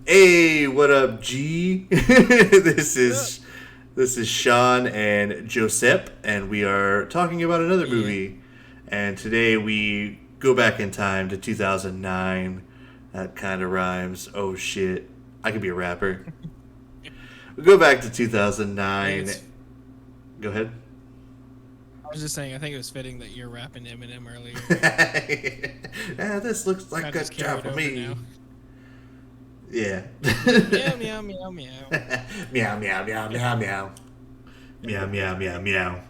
Hey, what up, G? This is Shawn and Josep, and we are talking about another Yeah. movie. And today we go back in time to 2009. That kind of rhymes. Oh shit, I could be a rapper. We go back to I think 2009. it's. Go ahead. I was just saying. I think it was fitting that you're rapping Eminem earlier. This looks like Kind a of just job carried for over me. now. Yeah. Meow meow meow meow. Meow meow meow meow meow. Meow meow meow meow.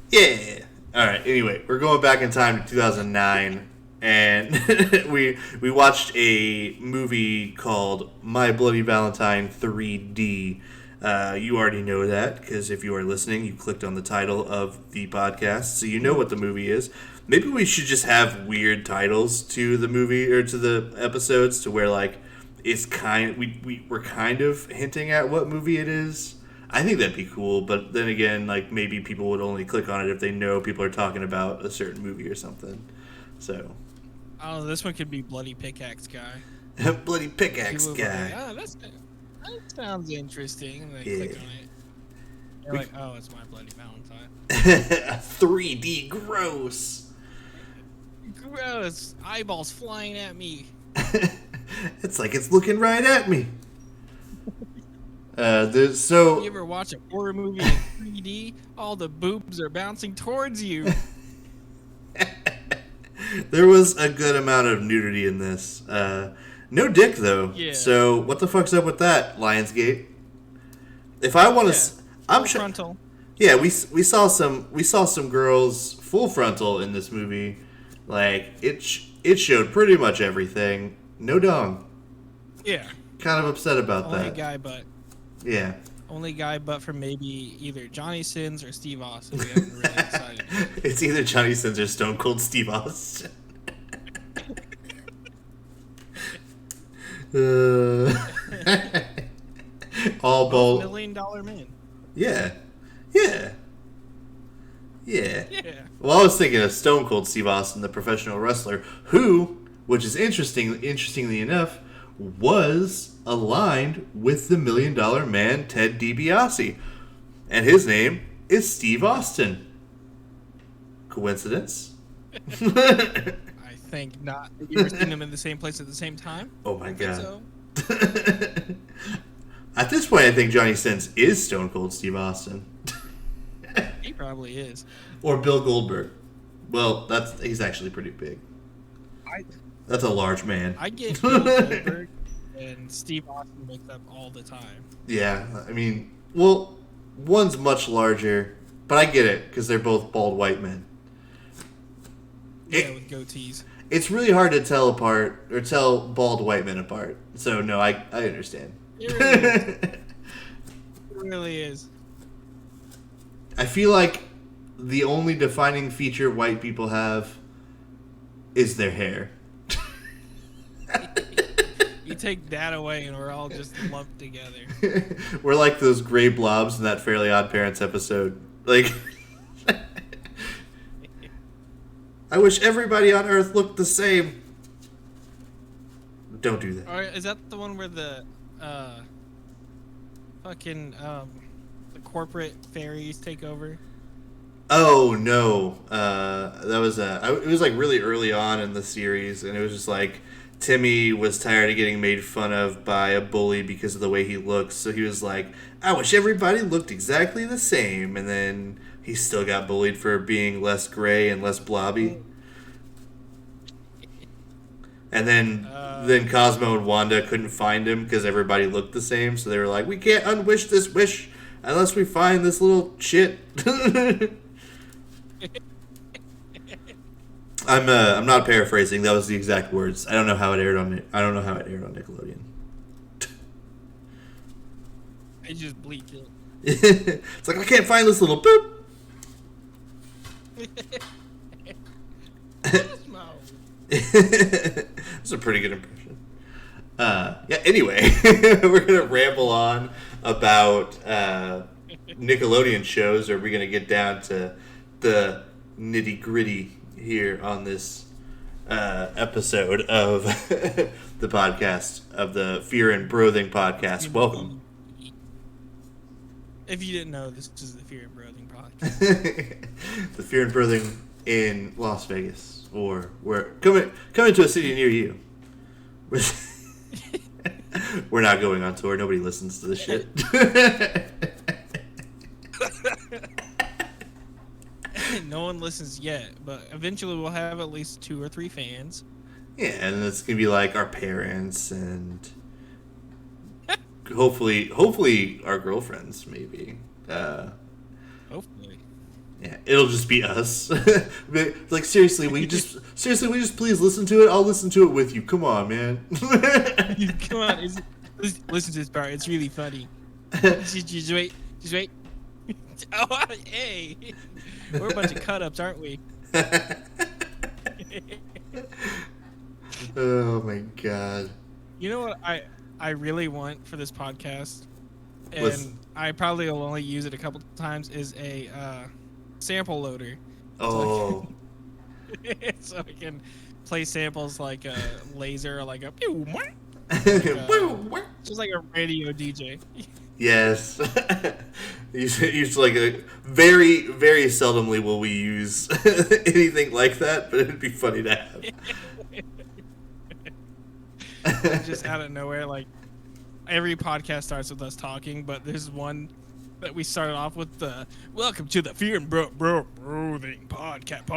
Yeah. All right. Anyway, we're going back in time to 2009, and we watched a movie called My Bloody Valentine 3D. You already know that because if you are listening, you clicked on the title of the podcast, so you know what the movie is. Maybe we should just have weird titles to the movie or to the episodes, to where like it's we're kind of hinting at what movie it is. I think that'd be cool, but then again, like maybe people would only click on it if they know people are talking about a certain movie or something. So, Oh, this one could be Bloody Pickaxe Guy. bloody pickaxe People would be like, guy. oh, that sounds interesting. And they Yeah. click on it. They're like, oh, it's My Bloody Valentine. 3D gross. Gross. Eyeballs flying at me. It's like it's looking right at me. You So ever watch a horror movie in 3D? All the boobs are bouncing towards you. there was a good amount of nudity in this. No dick though. Yeah. So what the fuck's up with that, Lionsgate? If I want to, Yeah. I'm Full sure. frontal. Yeah, we saw some girls full frontal in this movie. Like it showed pretty much everything. No dong. Yeah. Kind of upset about Only that. guy butt. Yeah. Only guy but for maybe either Johnny Sins or Steve Austin. We haven't really decided. It's either Johnny Sins or Stone Cold Steve Austin. All Both ball. $1 million man. Yeah. Yeah. Yeah. Yeah. Well, I was thinking of Stone Cold Steve Austin, the professional wrestler, who, which is interestingly enough, was aligned with the $1 Million Man Ted DiBiase, and his name is Steve Austin. Coincidence? I think not. Have you ever seen them in the same place at the same time? Oh my I think god. so. At this point, I think Johnny Sins is Stone Cold Steve Austin. He probably is. Or Bill Goldberg. Well, he's actually pretty big. I That's a large man. I get Bill Goldberg and Steve Austin mixed up all the time. Yeah, I mean, well, one's much larger, but I get it because they're both bald white men. Yeah, with goatees. It's really hard to tell bald white men apart. So no, I understand. It really is. It really is. I feel like the only defining feature white people have is their hair. You take that away and we're all just lumped together. We're like those gray blobs in that Fairly Odd Parents episode. Like, I wish everybody on Earth looked the same. Don't do that. Or is that the one where the fucking the corporate fairies take over? Oh no, that was it was like really early on in the series, and it was just like Timmy was tired of getting made fun of by a bully because of the way he looks, so he was like, I wish everybody looked exactly the same, and then he still got bullied for being less gray and less blobby. And then Cosmo and Wanda couldn't find him because everybody looked the same, so they were like, we can't unwish this wish unless we find this little shit. I'm not paraphrasing. That was the exact words. I don't know how it aired on Nickelodeon. I just bleeped it. It's like I can't find this little boop. Cosmo. That's a pretty good impression. Yeah. Anyway, we're gonna ramble on about Nickelodeon shows. Or are we gonna get down to the nitty gritty here on this episode of the podcast, of the Fear and Broathing podcast. Welcome. If you didn't know, this is the Fear and Broathing podcast. The Fear and Broathing in Las Vegas, or where coming to a city near you. We're not going on tour. Nobody listens to this shit. No one listens yet, but eventually we'll have at least 2 or 3 fans. Yeah, and it's gonna be like our parents and hopefully our girlfriends, maybe. Hopefully. Yeah, it'll just be us. Like, seriously, will you just please listen to it? I'll listen to it with you. Come on, man. Come on, listen to this part. It's really funny. Just wait. Oh, hey, we're a bunch of cut-ups, aren't we? Oh my god. You know what I really want for this podcast, and I probably will only use it a couple times, is a sample loader. Oh. So I can play samples like a laser, or like a just like a radio DJ. Yes. Usually, like, very, very seldomly will we use anything like that, but it'd be funny to have. Just out of nowhere, like, every podcast starts with us talking, but there's one that we started off with the "Welcome to the Fear and Broathing podcast."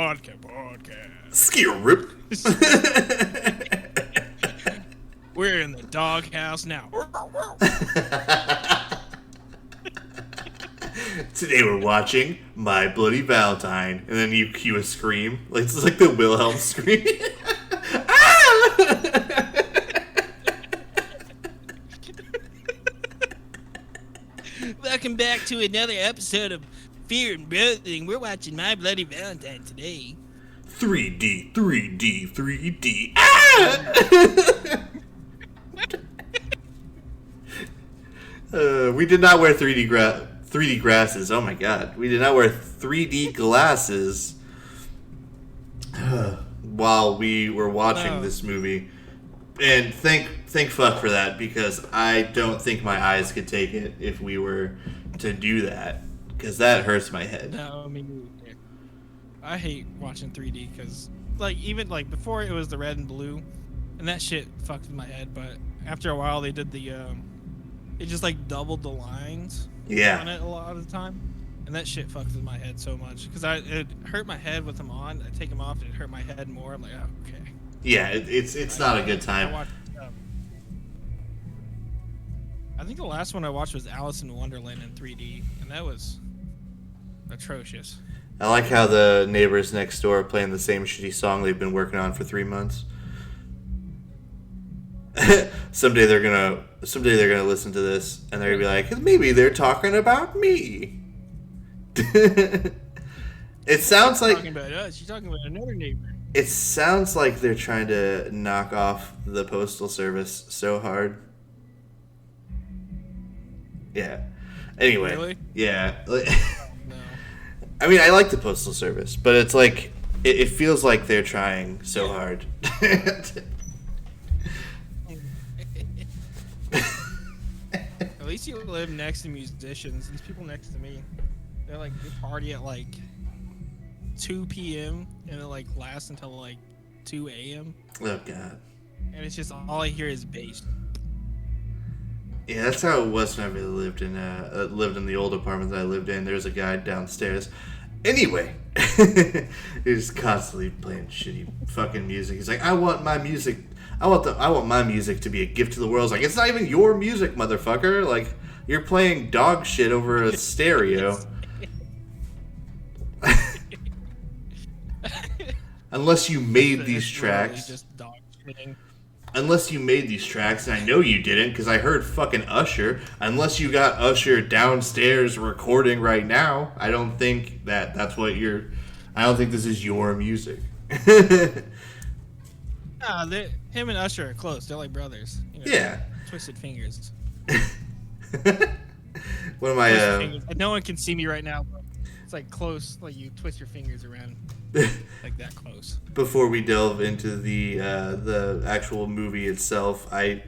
Skill rip. We're in the doghouse now. Today we're watching My Bloody Valentine, and then you cue a scream, like it's like the Wilhelm scream. Welcome back to another episode of Fear and Broathing. We're watching My Bloody Valentine today. 3D, 3D, 3D. Ah! We did not wear 3D glasses. Oh my god. We did not wear 3D glasses while we were watching this movie. And thank fuck for that, because I don't think my eyes could take it if we were to do that, because that hurts my head. No, I mean, I hate watching 3D because, like, even like before it was the red and blue, and that shit fucked with my head. But after a while, they did the it just like doubled the lines on it a lot of the time, and that shit fucked with my head so much because it hurt my head with them on. I take them off, and it hurt my head more. I'm like, oh, okay. Yeah, it's not a good time. I think the last one I watched was Alice in Wonderland in 3D, and that was atrocious. I like how the neighbors next door are playing the same shitty song they've been working on for 3 months. Someday they're gonna listen to this and they're gonna be like, maybe they're talking about me. It sounds like talking about us. You're talking about another neighbor. It sounds like they're trying to knock off the Postal Service so hard. Yeah. Anyway. Really? Yeah. No. I mean, I like the Postal Service, but it's like it feels like they're trying so hard. At least you live next to musicians. These people next to me, they're like, they party at like 2 p.m. and it like lasts until like 2 a.m. Oh god. And it's just all I hear is bass. Yeah, that's how it was when I lived in the old apartment that I lived in. There's a guy downstairs. Anyway, he's constantly playing shitty fucking music. He's like, I want my music to be a gift to the world. It's like, it's not even your music, motherfucker. Like, you're playing dog shit over a stereo. Unless you made these tracks. Just dog shitting. Unless you made these tracks, and I know you didn't, because I heard fucking Usher. Unless you got Usher downstairs recording right now, I don't think that's what you're. I don't think this is your music. Him and Usher are close. They're like brothers. You know, Yeah. Twisted fingers. One of my No one can see me right now, but it's like close. Like you twist your fingers around. like that close. Before we delve into the actual movie itself, I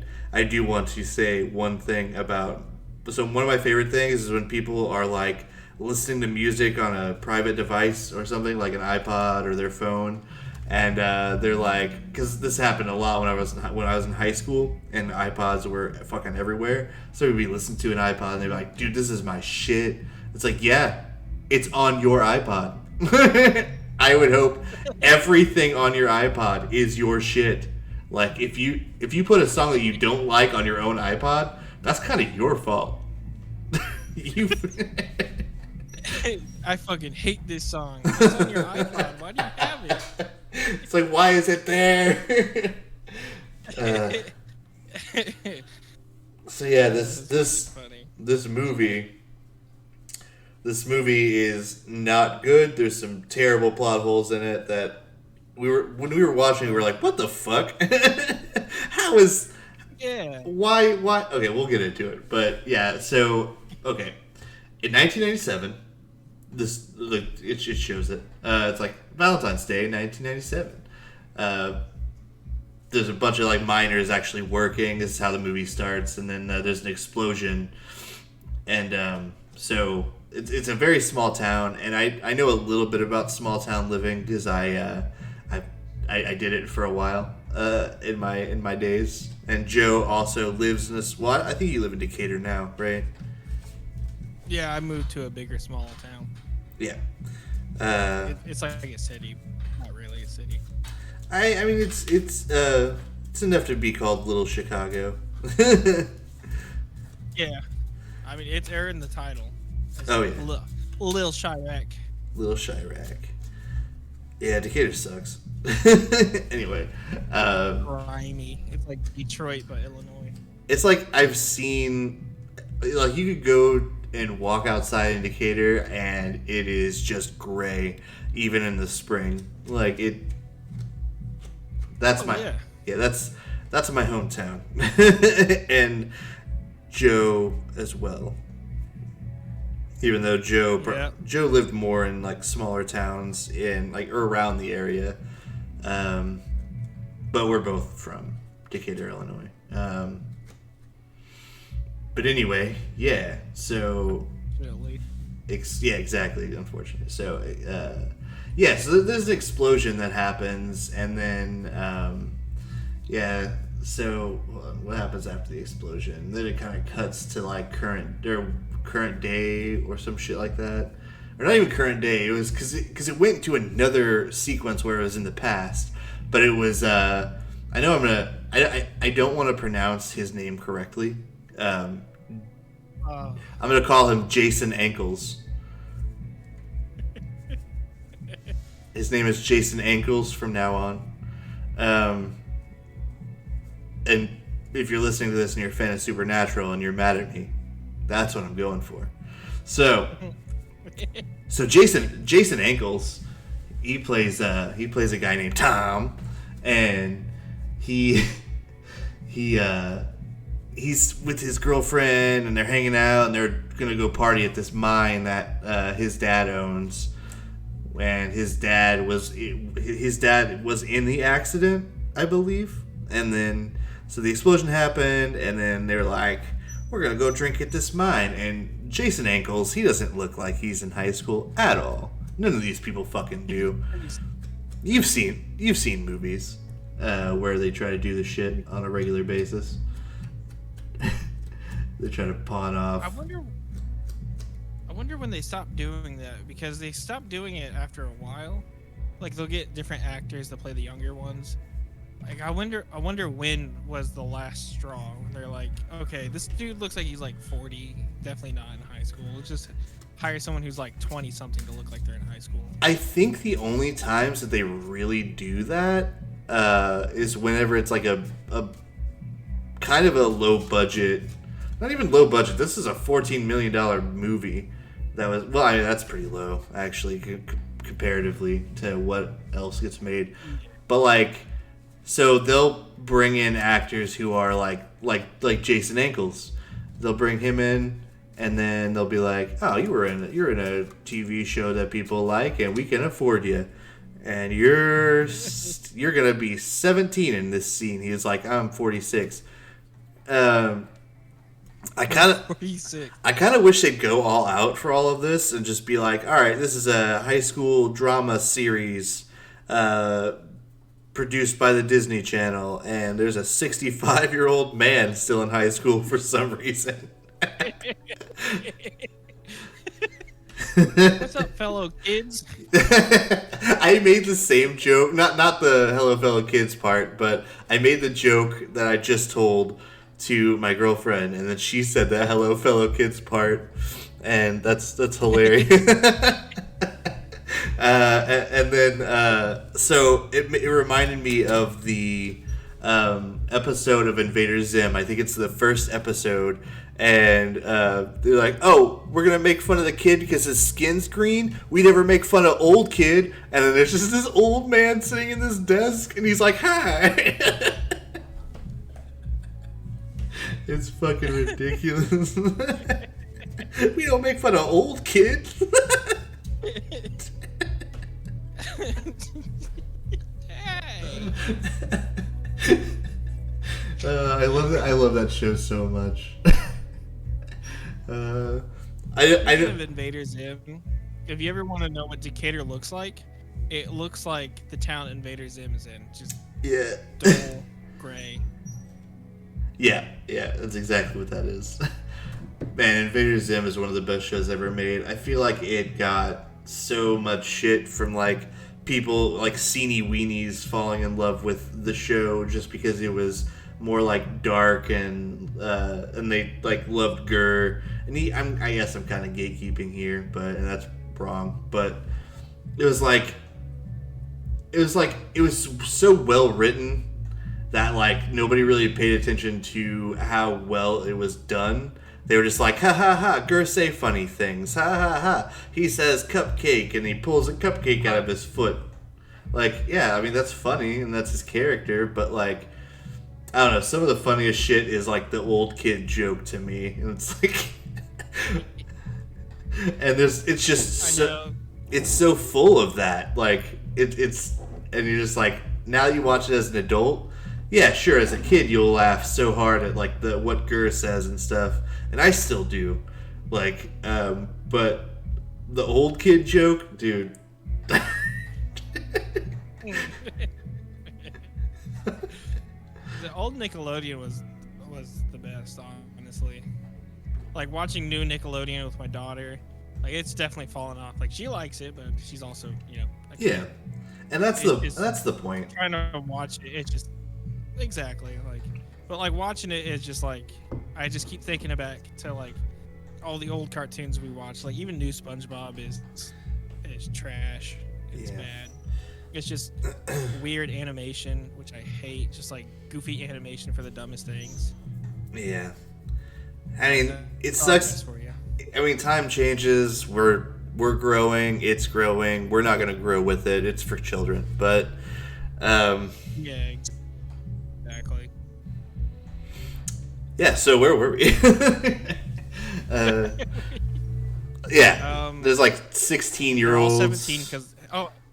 do want to say one thing about. So one of my favorite things is when people are like listening to music on a private device or something like an iPod or their phone, and they're like, because this happened a lot when I was in high school and iPods were fucking everywhere. So we'd be listening to an iPod and they'd be like, "Dude, this is my shit." It's like, yeah, it's on your iPod. I would hope everything on your iPod is your shit. Like if you put a song that you don't like on your own iPod, that's kind of your fault. you. I fucking hate this song. It's on your iPod. Why do you have it? It's like, why is it there? So yeah, this movie is not good. There's some terrible plot holes in it that when we were watching, we were like, what the fuck? How is... Yeah. Why? Okay, we'll get into it. But yeah, so, okay. In 1997, it just shows it. It's like Valentine's Day, 1997. There's a bunch of like miners actually working. This is how the movie starts, and then there's an explosion, and so it's a very small town. And I know a little bit about small town living because I did it for a while in my days. And Joe also lives in this. Well, I think you live in Decatur now, right? Yeah, I moved to a bigger, smaller town. Yeah. It's like a city, not really a city. I mean, it's enough to be called Little Chicago. Yeah, I mean it's in the title. It's oh yeah, Lil Chirac. Little Chirac. Yeah, Decatur sucks. Anyway, grimy. It's like Detroit, but Illinois. It's like I've seen, like you could go and walk outside in Decatur, and it is just gray, even in the spring. Like it. That's that's my hometown, and Joe as well. Even though Joe lived more in like smaller towns in like or around the area, but we're both from Decatur, Illinois. But anyway, yeah. So really, yeah, exactly. Unfortunately, so yeah. So there's an explosion that happens, and then yeah. So what happens after the explosion? Then it kind of cuts to like current day or some shit like that, or not even current day. It was because it went to another sequence where it was in the past, but it was I don't want to pronounce his name correctly. I'm gonna call him Jason Ankles. His name is Jason Ankles from now on. And if you're listening to this and you're a fan of Supernatural and you're mad at me, that's what I'm going for. So Jason Ankles, he plays a guy named Tom, and he's with his girlfriend, and they're hanging out, and they're gonna go party at this mine that his dad owns. And his dad was in the accident, I believe, and then so the explosion happened, and then they're like, we're gonna go drink at this mine. And Jason Ankles, he doesn't look like he's in high school at all. None of these people fucking do. You've seen movies where they try to do this shit on a regular basis. They try to pawn off. I wonder when they stop doing that, because they stopped doing it after a while. Like they'll get different actors to play the younger ones. Like I wonder when was the last straw when they're like, okay, this dude looks like he's like 40, definitely not in high school. Let's just hire someone who's like 20 something to look like they're in high school. I think the only times that they really do that is whenever it's like a kind of a low budget, not even low budget. This is a $14 million movie. That was, well, I mean, that's pretty low actually comparatively to what else gets made. But like, so they'll bring in actors who are like Jason Ankles. They'll bring him in, and then they'll be like, "Oh, you're in a TV show that people like, and we can afford you." and you're gonna be 17 in this scene. He was like, I'm 46. I kind of wish they'd go all out for all of this and just be like, all right, this is a high school drama series produced by the Disney Channel, and there's a 65-year-old man still in high school for some reason. What's up, fellow kids? I made the same joke, not the hello fellow kids part, but I made the joke that I just told to my girlfriend, and then she said the hello fellow kids part, and that's hilarious. And then so it reminded me of the episode of Invader Zim. I think it's the first episode, and they're like, oh, we're gonna make fun of the kid because his skin's green. We never make fun of old kid. And then there's just this old man sitting in this desk, and he's like, hi. It's fucking ridiculous. We don't make fun of old kids. Hey. I love that show so much. I of Invader Zim. If you ever want to know what Decatur looks like, it looks like the town Invader Zim is in. Just dull gray. Yeah, that's exactly what that is. Man, Invader Zim is one of the best shows ever made. I feel like it got so much shit from like people like Seenie Weenies falling in love with the show just because it was more like dark and they like loved Gurr. And I guess I'm kind of gatekeeping here, and that's wrong. But it was so well written that like nobody really paid attention to how well it was done. They were just like, ha ha ha, Gurr say funny things, ha ha ha. He says cupcake and he pulls a cupcake out of his foot. Like, yeah, I mean that's funny and that's his character, but like, I don't know, some of the funniest shit is like the old kid joke to me, and it's like, and it's just it's so full of that, like it's and you're just like, now you watch it as an adult. Yeah, sure. As a kid, you'll laugh so hard at like what Gurr says and stuff, and I still do. Like, but the old kid joke, dude. The old Nickelodeon was the best, honestly. Like watching new Nickelodeon with my daughter, like it's definitely fallen off. Like she likes it, but she's also yeah, and that's the point. Trying to watch it, it's just. Exactly, like, but like watching it is just like I just keep thinking back to like all the old cartoons we watched. Like even new SpongeBob is trash. It's bad. It's just weird animation, which I hate. Just like goofy animation for the dumbest things. Yeah, I mean it sucks. For you. I mean time changes. We're growing. It's growing. We're not gonna grow with it. It's for children, but yeah. Exactly. Yeah, so where were we? There's like 16-year-olds. 17 because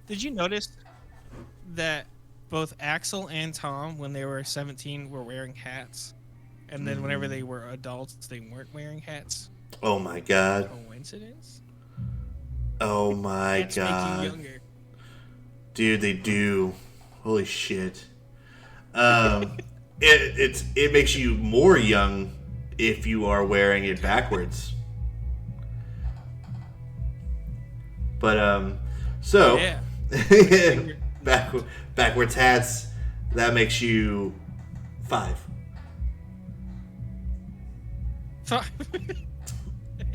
did you notice that both Axel and Tom, when they were 17, were wearing hats, and then whenever they were adults, they weren't wearing hats? Oh my god! Coincidence? Oh my hats god! Make you younger. Dude, they do. Holy shit! It makes you more young if you are wearing it backwards. But so yeah. backwards hats, that makes you 5.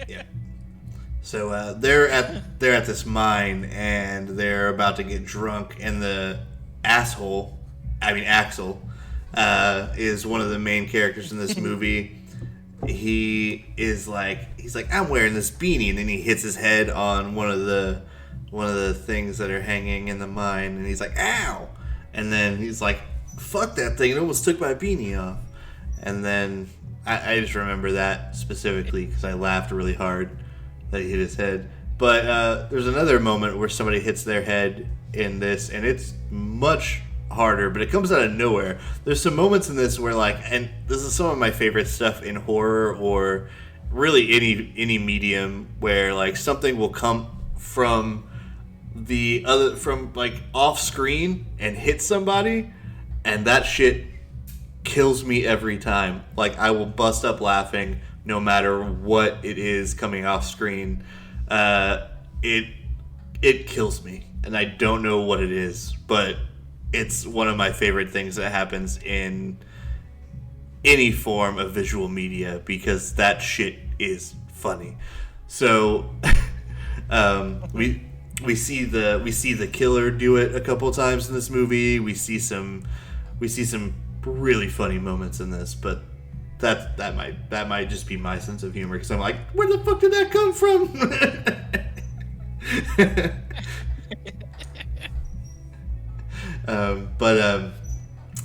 Yeah. So they're at this mine and they're about to get drunk, and the Axel is one of the main characters in this movie. He's like, I'm wearing this beanie, and then he hits his head on one of the things that are hanging in the mine, and he's like, ow, and then he's like, fuck that thing, it almost took my beanie off. And then I just remember that specifically because I laughed really hard that he hit his head. But there's another moment where somebody hits their head in this, and it's much harder, but it comes out of nowhere. There's some moments in this where, like, and this is some of my favorite stuff in horror or really any medium, where like something will come from like off screen and hit somebody, and that shit kills me every time. Like, I will bust up laughing no matter what it is coming off screen. It kills me, and I don't know what it is, but it's one of my favorite things that happens in any form of visual media, because that shit is funny. So we see the killer do it a couple times in this movie. We see some really funny moments in this, but that might just be my sense of humor, because I'm like, where the fuck did that come from?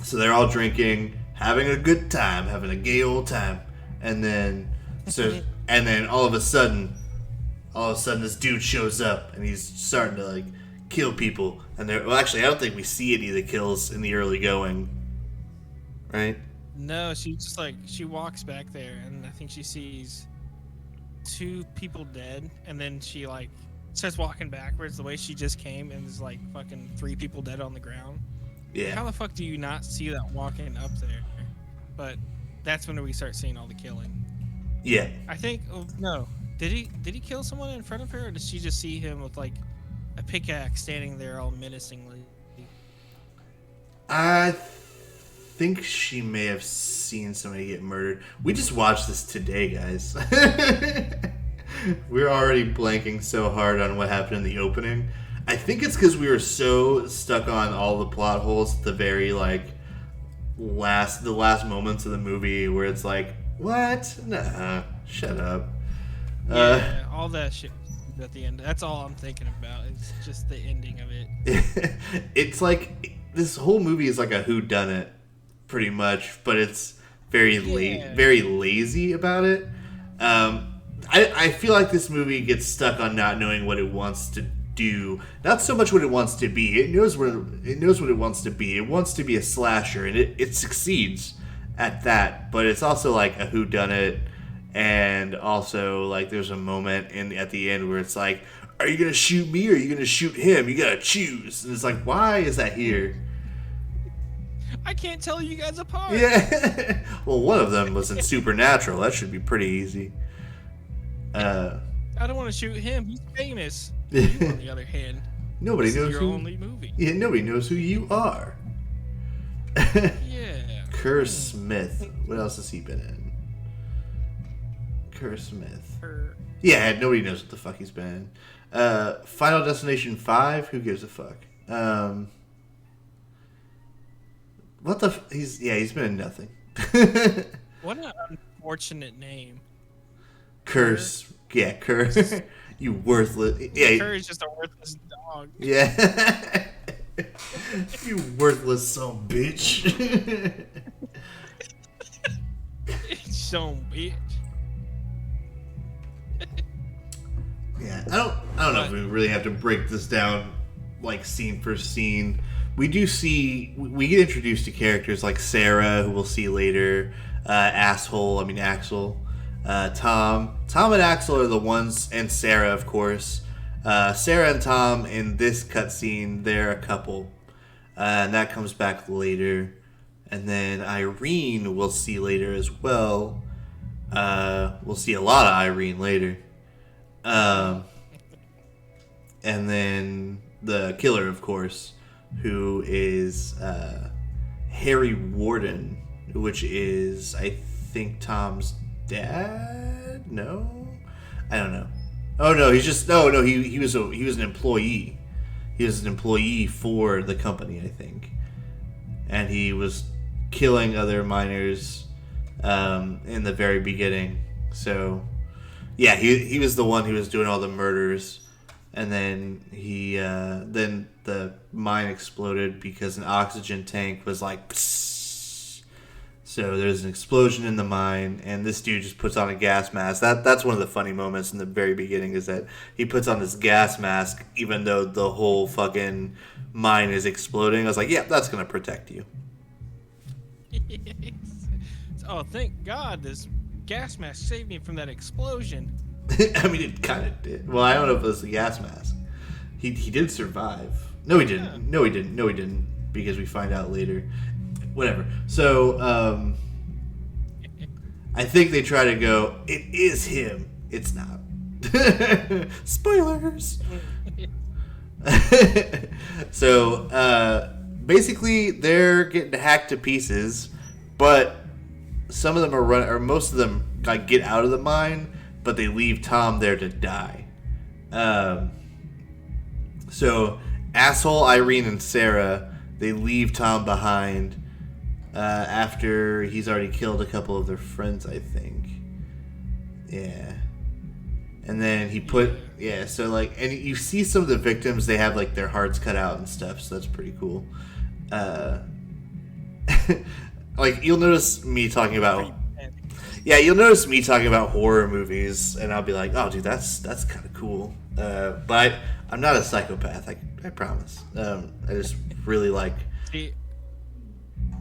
So they're all drinking, having a good time, having a gay old time, and then all of a sudden this dude shows up, and he's starting to like kill people. And actually, I don't think we see any of the kills in the early going, right? No, she just like, she walks back there, and I think she sees 2 people dead, and then she like starts walking backwards the way she just came, and there's like fucking 3 people dead on the ground. Yeah. How the fuck do you not see that walking up there? But that's when we start seeing all the killing. Yeah. I think, oh, no. Did he kill someone in front of her, or did she just see him with like a pickaxe standing there all menacingly? I think she may have seen somebody get murdered. We just watched this today, guys. We're already blanking so hard on what happened in the opening. I think it's because we were so stuck on all the plot holes at the very like the last moments of the movie, where it's like, what? Nah, shut up. Yeah, all that shit at the end. That's all I'm thinking about. It's just the ending of it. It's like this whole movie is like a whodunit, pretty much, but it's very very lazy about it. I feel like this movie gets stuck on not knowing what it wants to do. Not so much what it wants to be. It knows what it wants to be. It wants to be a slasher, and it succeeds at that. But it's also like a whodunit, and also like there's a moment at the end where it's like, are you gonna shoot me or are you gonna shoot him? You gotta choose. And it's like, why is that here? I can't tell you guys apart. Yeah. Well, one of them was in Supernatural. That should be pretty easy. I don't want to shoot him. He's famous. You, on the other hand, nobody knows your only movie. Yeah, nobody knows who you are. Yeah. Kerr Smith. What else has he been in? Kerr Smith. Yeah, nobody knows what the fuck he's been in. Final Destination 5. Who gives a fuck? What the? He's been in nothing. What an unfortunate name. Curse. Yeah, Curse. You worthless. Yeah. Curse is just a worthless dog. Yeah. You worthless son bitch. Son bitch. Yeah, I don't know if we really have to break this down like scene for scene. We get introduced to characters like Sarah, who we'll see later, Axel, Tom and Axel are the ones, and Sarah, of course. Sarah and Tom in this cutscene, they're a couple, and that comes back later. And then Irene we'll see later as well. We'll see a lot of Irene later. And then the killer, of course, who is Harry Warden, which is, I think, Tom's dad? No? I don't know. Oh no, he was an employee. He was an employee for the company, I think. And he was killing other miners in the very beginning. So yeah, he was the one who was doing all the murders. And then then the mine exploded because an oxygen tank was like, psst. So there's an explosion in the mine, and this dude just puts on a gas mask. That's one of the funny moments in the very beginning is that he puts on this gas mask even though the whole fucking mine is exploding. I was like, yeah, that's gonna protect you. Oh, thank God this gas mask saved me from that explosion. I mean, it kind of did. Well, I don't know if it was the gas mask. He did survive. No, he didn't. Yeah. No, he didn't. No, he didn't. Because we find out later. Whatever. So, I think they try to go, it is him. It's not. Spoilers. So, basically, they're getting hacked to pieces, but some of them are running, or most of them like get out of the mine, but they leave Tom there to die. So, asshole Irene and Sarah, they leave Tom behind after he's already killed a couple of their friends, I think. Yeah. And then he put, so like, and you see some of the victims, they have like their hearts cut out and stuff, so that's pretty cool. Like, you'll notice me talking about, you'll notice me talking about horror movies, and I'll be like, oh, dude, that's kind of cool. But I'm not a psychopath, I promise. I just really like... See,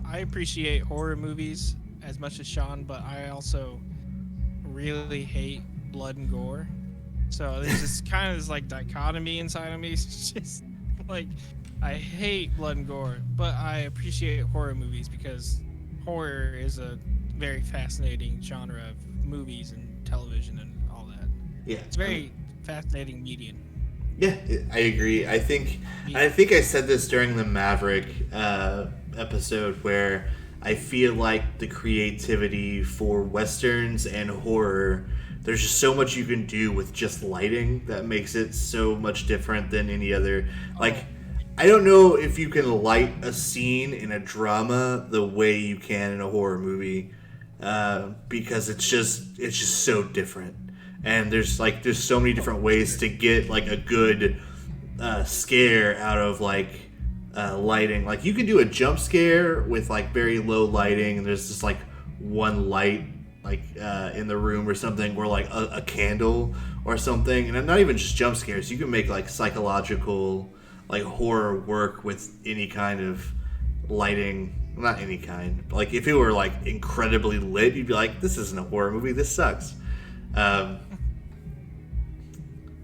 I appreciate horror movies as much as Shawn, but I also really hate blood and gore. So there's this kind of this like dichotomy inside of me. It's just like I hate blood and gore, but I appreciate horror movies because horror is a very fascinating genre of movies and television and all that. Yeah, it's very fascinating medium. Yeah, I agree. I think I said this during the Maverick episode where I feel like the creativity for westerns and horror, there's just so much you can do with just lighting that makes it so much different than any other. Like, I don't know if you can light a scene in a drama the way you can in a horror movie, because it's just so different. And there's so many different ways to get like a good scare out of like lighting. Like, you can do a jump scare with like very low lighting, and there's just like one light like in the room or something, or like a candle or something. And not even just jump scares. You can make like psychological like horror work with any kind of lighting. Not any kind. Like, if it were like incredibly lit, you'd be like, this isn't a horror movie. This sucks.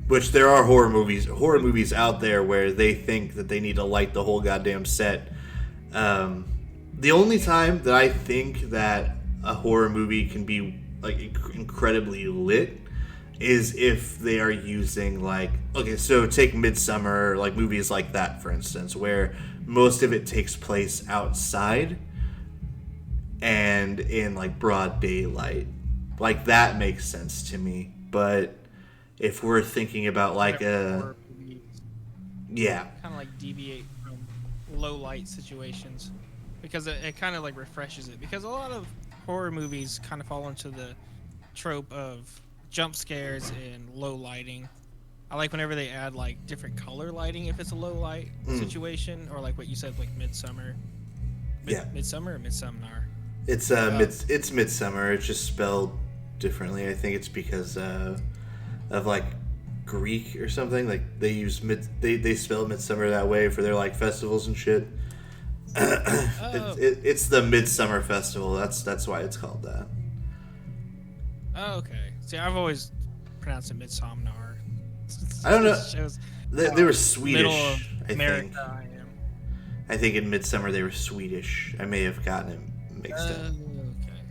Which there are horror movies out there where they think that they need to light the whole goddamn set. The only time that I think that a horror movie can be like incredibly lit is if they are using like, okay, so take Midsummer, like movies like that, for instance, where most of it takes place outside and in like broad daylight. Like, that makes sense to me. But if we're thinking about like kind of like deviate from low light situations, because it kind of like refreshes it, because a lot of horror movies kind of fall into the trope of jump scares and low lighting. I like whenever they add like different color lighting if it's a low light situation, or like what you said, like Midsummer. Midsummer or Midsummer? It's it's Midsummer. It's just spelled differently. I think it's because of like Greek or something. Like, they use they spell Midsummer that way for their like festivals and shit. It's the Midsummer Festival. That's why it's called that. Oh, okay. See, I've always pronounced it Midsomnar. I don't know. They were Swedish, I America, think. I think in Midsummer they were Swedish. I may have gotten it mixed up. Okay.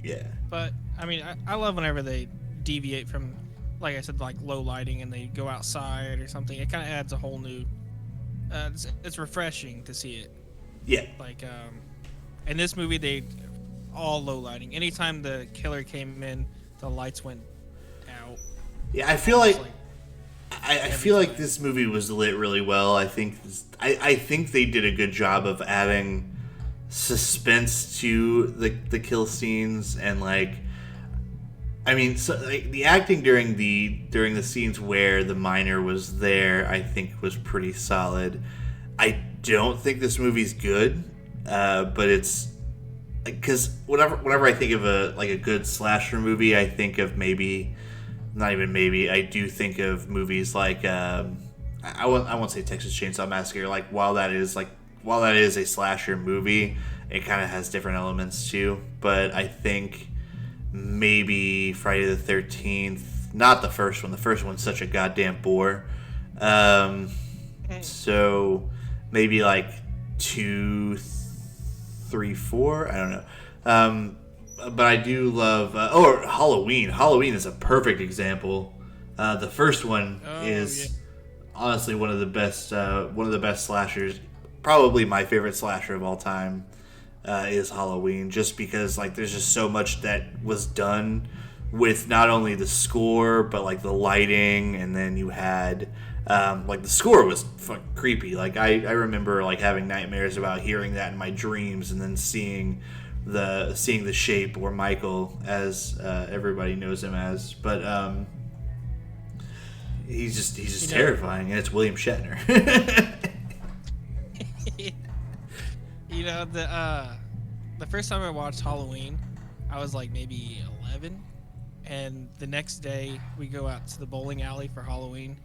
Yeah. But I mean, I love whenever they deviate from, like I said, like low lighting, and they go outside or something. It kind of adds a whole new. It's refreshing to see it. Yeah. Like in this movie, they all low lighting. Anytime the killer came in, the lights went out. Yeah, I feel like I feel like this movie was lit really well. I think they did a good job of adding suspense to the kill scenes, and like, I mean, so like the acting during the scenes where the miner was there, I think was pretty solid. I don't think this movie's good, but it's because whenever I think of a good slasher movie, I think of maybe, not even maybe, I do think of movies like I won't say Texas Chainsaw Massacre. Like while that is a slasher movie, it kind of has different elements too. But I think maybe Friday the 13th, not the first one. The first one's such a goddamn bore. So maybe like 2, 3, 4. I don't know. But I do love. Halloween. Halloween is a perfect example. The first one is honestly one of the best. One of the best slashers. Probably my favorite slasher of all time is Halloween. Just because like there's just so much that was done with not only the score but like the lighting, and then you had like the score was fucking creepy. Like I remember like having nightmares about hearing that in my dreams, and then seeing the Shape, or Michael as everybody knows him as. But he's just terrifying, and it's William Shatner. The first time I watched Halloween, I was like maybe 11, and the next day we go out to the bowling alley for Halloween,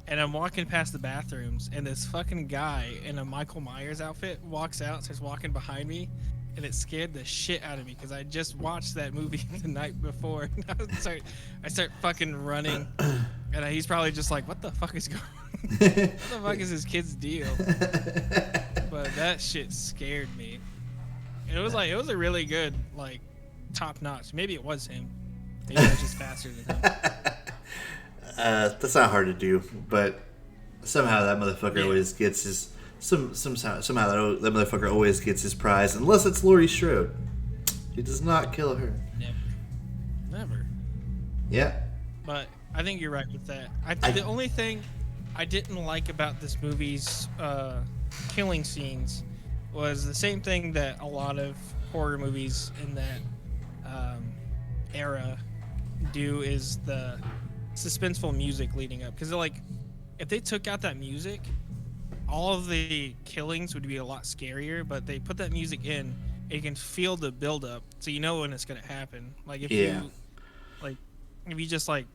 and I'm walking past the bathrooms, and this fucking guy in a Michael Myers outfit walks out, starts walking behind me, and it scared the shit out of me because I just watched that movie the night before. I start fucking running, and he's probably just like, "What the fuck is going on? What the fuck is this kid's deal?" But that shit scared me. And it was a really good, like, top notch. Maybe it was him. Maybe I was just faster than him. That's not hard to do, but somehow that motherfucker always gets his somehow that motherfucker always gets his prize, unless it's Laurie Strode. He does not kill her. Never. Yeah. But I think you're right with that. The only thing I didn't like about this movie's killing scenes was the same thing that a lot of horror movies in that era do, is the suspenseful music leading up. Because like, if they took out that music, all of the killings would be a lot scarier. But they put that music in, you can feel the build up, so you know when it's gonna happen. Like if you just like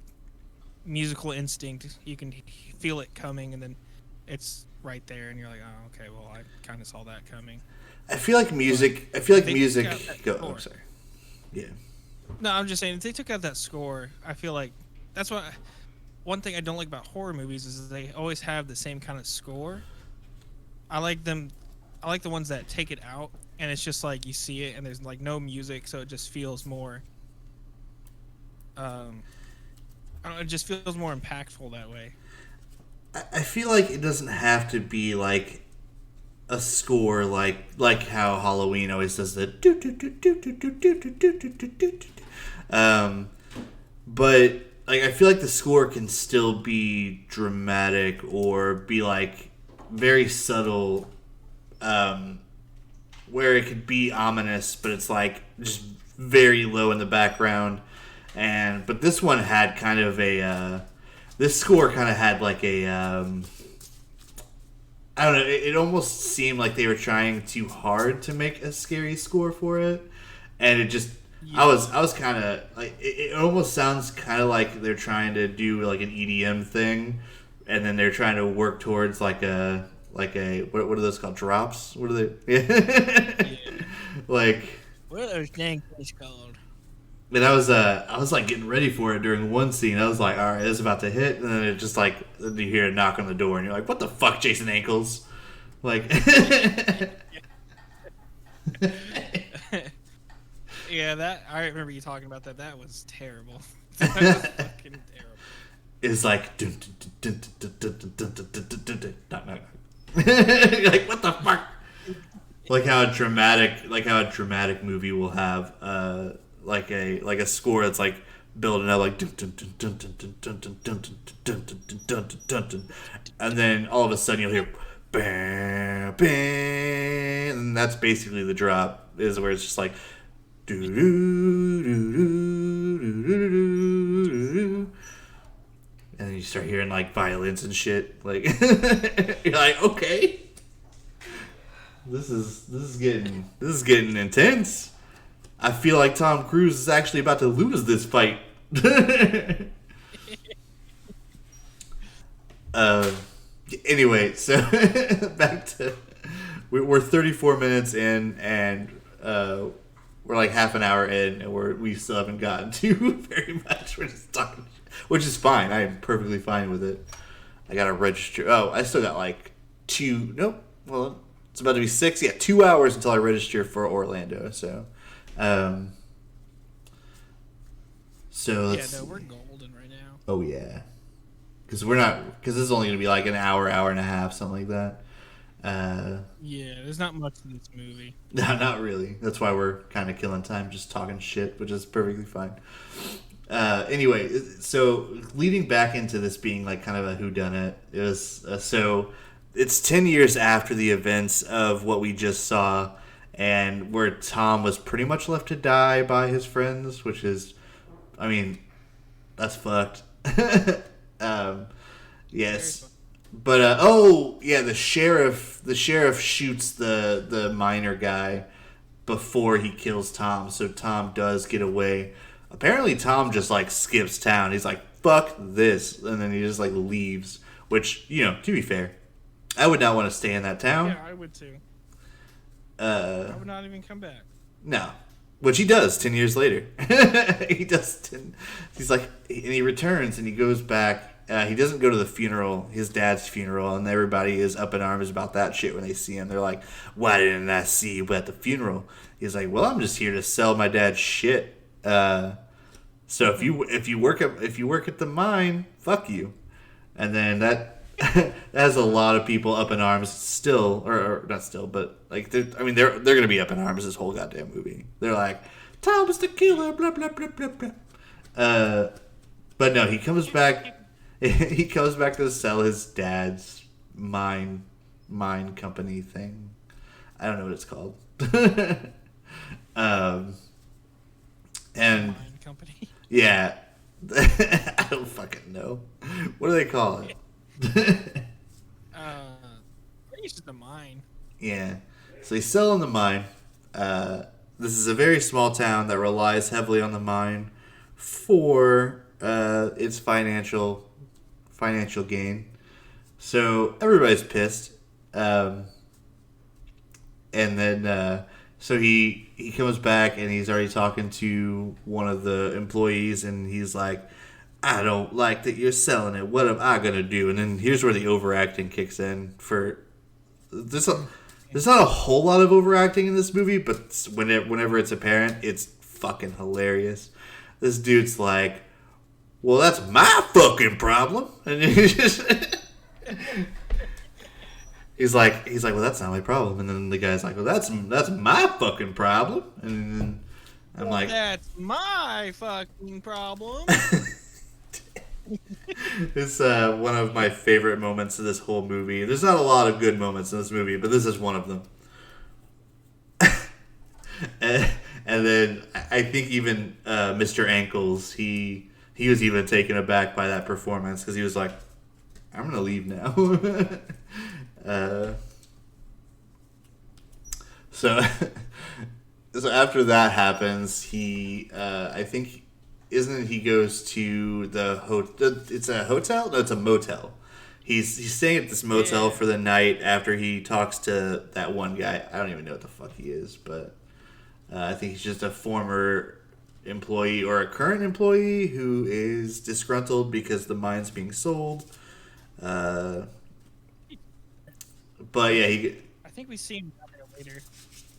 musical instinct, you can feel it coming, and then it's right there, and you're like, oh, okay, well, I kind of saw that coming. I feel like music. Go. Oh, sorry. Yeah. No, I'm just saying, if they took out that score, I feel like that's what. One thing I don't like about horror movies is they always have the same kind of score. I like the ones that take it out, and it's just like you see it, and there's like no music, so it just feels more. I don't know, it just feels more impactful that way. I feel like it doesn't have to be like a score like how Halloween always does the but like I feel like the score can still be dramatic or be like very subtle, where it could be ominous, but it's like just very low in the background. But this one had kind of a this score kind of had like a I don't know, it almost seemed like they were trying too hard to make a scary score for it, and it just I was kind of like it almost sounds kind of like they're trying to do like an EDM thing, and then they're trying to work towards like a what are those called, drops? What are they? Yeah. Like what are those things called? And I was like getting ready for it during one scene. I was like, all right, it's about to hit, and then it just like you hear a knock on the door, and you're like, what the fuck, Jason Ankles? Like, yeah, that I remember you talking about that. That was terrible. That was fucking terrible. It's like, like what the fuck? Like how a dramatic movie will have like a score that's like building up like and then all of a sudden you'll hear bam, bam, and that's basically the drop, is where it's just like and then you start hearing like violins and shit, like you're like, okay. This is getting intense. I feel like Tom Cruise is actually about to lose this fight. Anyway, so back to we're 34 minutes in, and we're like half an hour in, and we still haven't gotten to very much. We're just talking, which is fine. I am perfectly fine with it. I gotta register. Oh, I still got like two. Nope. Well, it's about to be 6. Yeah, 2 hours until I register for Orlando. So, let's. Yeah, no, we're golden right now. Oh yeah, because this is only gonna be like an hour and a half, something like that. Yeah, there's not much in this movie. No, not really. That's why we're kind of killing time, just talking shit, which is perfectly fine. Anyway, so leading back into this being like kind of a whodunit, it was so it's 10 years after the events of what we just saw, and where Tom was pretty much left to die by his friends, which is, I mean, that's fucked. Yes. But the sheriff shoots the miner guy before he kills Tom, so Tom does get away. Apparently Tom just like skips town. He's like, fuck this, and then he just like leaves, which, to be fair, I would not want to stay in that town. Yeah, I would too. I would not even come back. No. Which he does 10 years later. He does 10. He's like, and he returns and he goes back. He doesn't go to the funeral, his dad's funeral, and everybody is up in arms about that shit when they see him. They're like, why didn't I see you at the funeral? He's like, well, I'm just here to sell my dad's shit. So if you work at the mine, fuck you. And then that has a lot of people up in arms still, or not still, but like they're gonna be up in arms this whole goddamn movie. They're like, Tom is the killer, blah blah blah blah blah. But no, he comes back. He comes back to sell his dad's mine company thing. I don't know what it's called. And Mine company. Yeah, I don't fucking know. What do they call it? I think it's just a mine. Yeah, so he's selling the mine. This is a very small town that relies heavily on the mine for its financial gain. So everybody's pissed. And then so he comes back and he's already talking to one of the employees, and he's like, I don't like that you're selling it. What am I gonna do? And then here's where the overacting kicks in. There's not a whole lot of overacting in this movie, but whenever it's apparent, it's fucking hilarious. This dude's like, well, that's my fucking problem. And he's like, well, that's not my problem. And then the guy's like, well, that's my fucking problem. And then I'm like, that's my fucking problem. It's one of my favorite moments of this whole movie. There's not a lot of good moments in this movie, but this is one of them. And then I think even Mr. Ankles, he was even taken aback by that performance, because he was like, I'm going to leave now. So after that happens, he goes to it's a hotel? No, it's a motel. He's staying at this motel for the night after he talks to that one guy. I don't even know what the fuck he is, but I think he's just a former employee or a current employee who is disgruntled because the mine's being sold. But yeah, I think we see him later.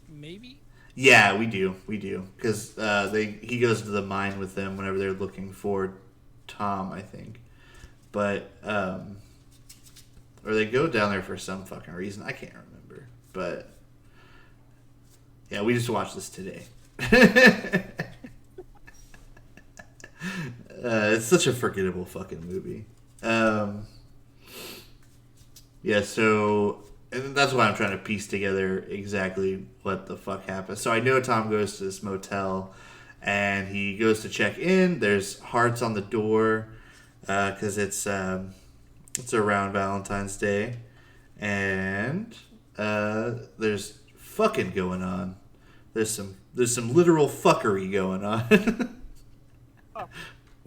Maybe? Yeah, we do, because he goes to the mine with them whenever they're looking for Tom, I think, but or they go down there for some fucking reason. I can't remember, but yeah, we just watched this today. It's such a forgettable fucking movie. Yeah, so. And that's why I'm trying to piece together exactly what the fuck happened. So I know Tom goes to this motel, and he goes to check in. There's hearts on the door, because it's around Valentine's Day, and there's fucking going on. There's some literal fuckery going on.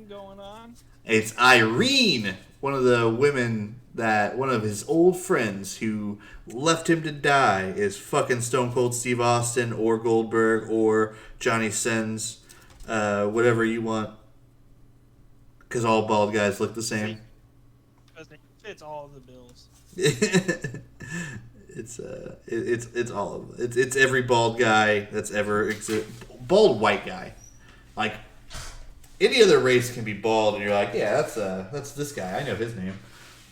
Going on. It's Irene, one of the women that one of his old friends who left him to die is fucking Stone Cold Steve Austin or Goldberg or Johnny Sins, whatever you want. Because all bald guys look the same. It's all of the bills. It's all of it. It's every bald guy that's ever bald white guy. Like any other race can be bald, and you're like, yeah, that's this guy. I know his name.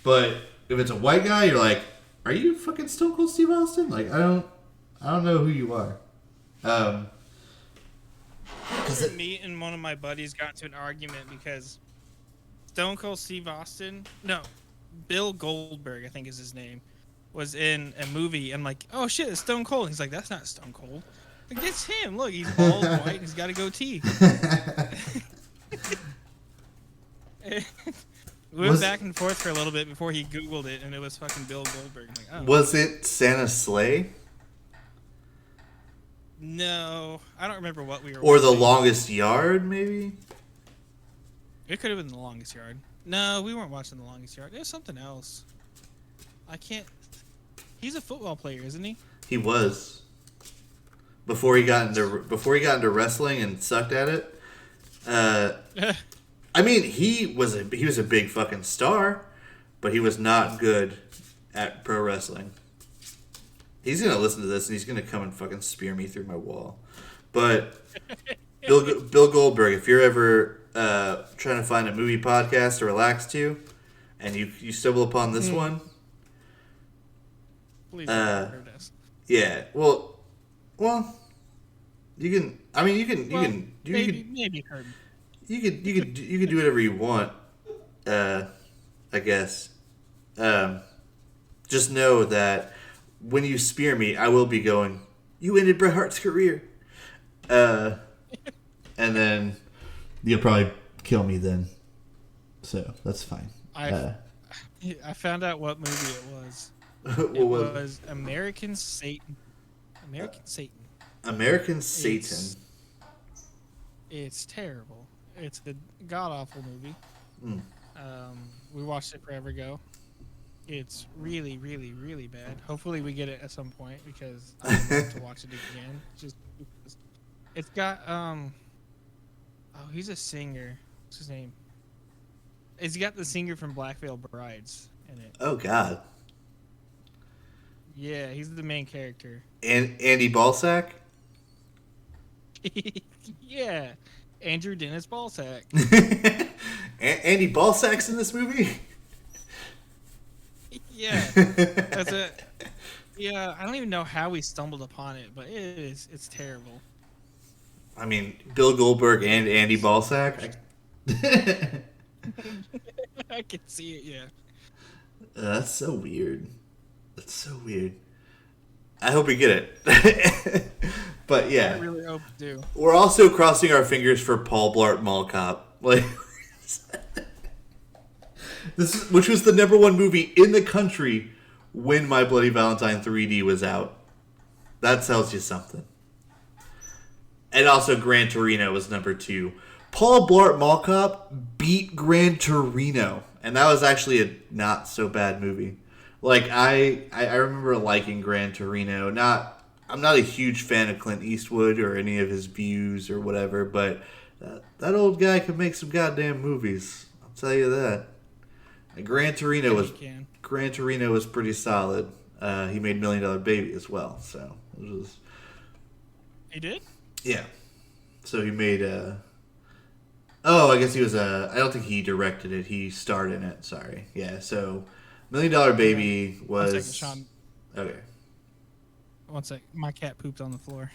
But if it's a white guy, you're like, are you fucking Stone Cold Steve Austin? Like I don't know who you are. Me and one of my buddies got into an argument because Stone Cold Steve Austin, no, Bill Goldberg, I think is his name, was in a movie. I'm like, oh shit, it's Stone Cold. He's like, that's not Stone Cold. Like, it's him. Look, he's bald, white, and he's got a goatee. We went back and forth for a little bit before he Googled it, and it was fucking Bill Goldberg. I'm like, oh. Was it Santa's Sleigh? No, I don't remember what we were. Or The Longest Yard, maybe? It could have been The Longest Yard. No, we weren't watching The Longest Yard. There's something else. I can't. He's a football player, isn't he? He was. Before he got into wrestling and sucked at it. I mean, he was a big fucking star, but he was not good at pro wrestling. He's gonna listen to this and he's gonna come and fucking spear me through my wall. But Bill Goldberg, if you're ever trying to find a movie podcast to relax to, and you stumble upon this one, please don't yeah, well, you can. I mean, you can maybe heard. You could do whatever you want. I guess. Just know that when you spear me, I will be going, you ended Bret Hart's career. And then you'll probably kill me then. So that's fine. I found out what movie it was. It was American Satan. American Satan. It's terrible. It's a god-awful movie. We watched it forever ago. It's really, really, really bad. Hopefully we get it at some point because I would love to watch it again. It's got he's a singer. What's his name? It's got the singer from Black Veil Brides in it. Oh God. Yeah, he's the main character. And Andy Balsack? Yeah. Andrew Dennis Balsack. Andy Balsack's in this movie? Yeah. Yeah, I don't even know how we stumbled upon it, but it's terrible. I mean, Bill Goldberg and Andy Balsack? I can see it, yeah. That's so weird. I hope we get it. But yeah. I really hope you do. We're also crossing our fingers for Paul Blart Mall Cop. Like, which was the #1 movie in the country when My Bloody Valentine 3D was out. That tells you something. And also Gran Torino was #2. Paul Blart Mall Cop beat Gran Torino. And that was actually a not so bad movie. Like, I remember liking Gran Torino. I'm not a huge fan of Clint Eastwood or any of his views or whatever, but that old guy could make some goddamn movies. I'll tell you that. And Gran Torino was pretty solid. He made $1 Million Baby as well, so it was. He did? Yeah. So he made I guess he was I don't think he directed it. He starred in it. Sorry. Yeah. So $1 Million Baby was. 1 second, Sean. Okay. 1 sec. My cat pooped on the floor.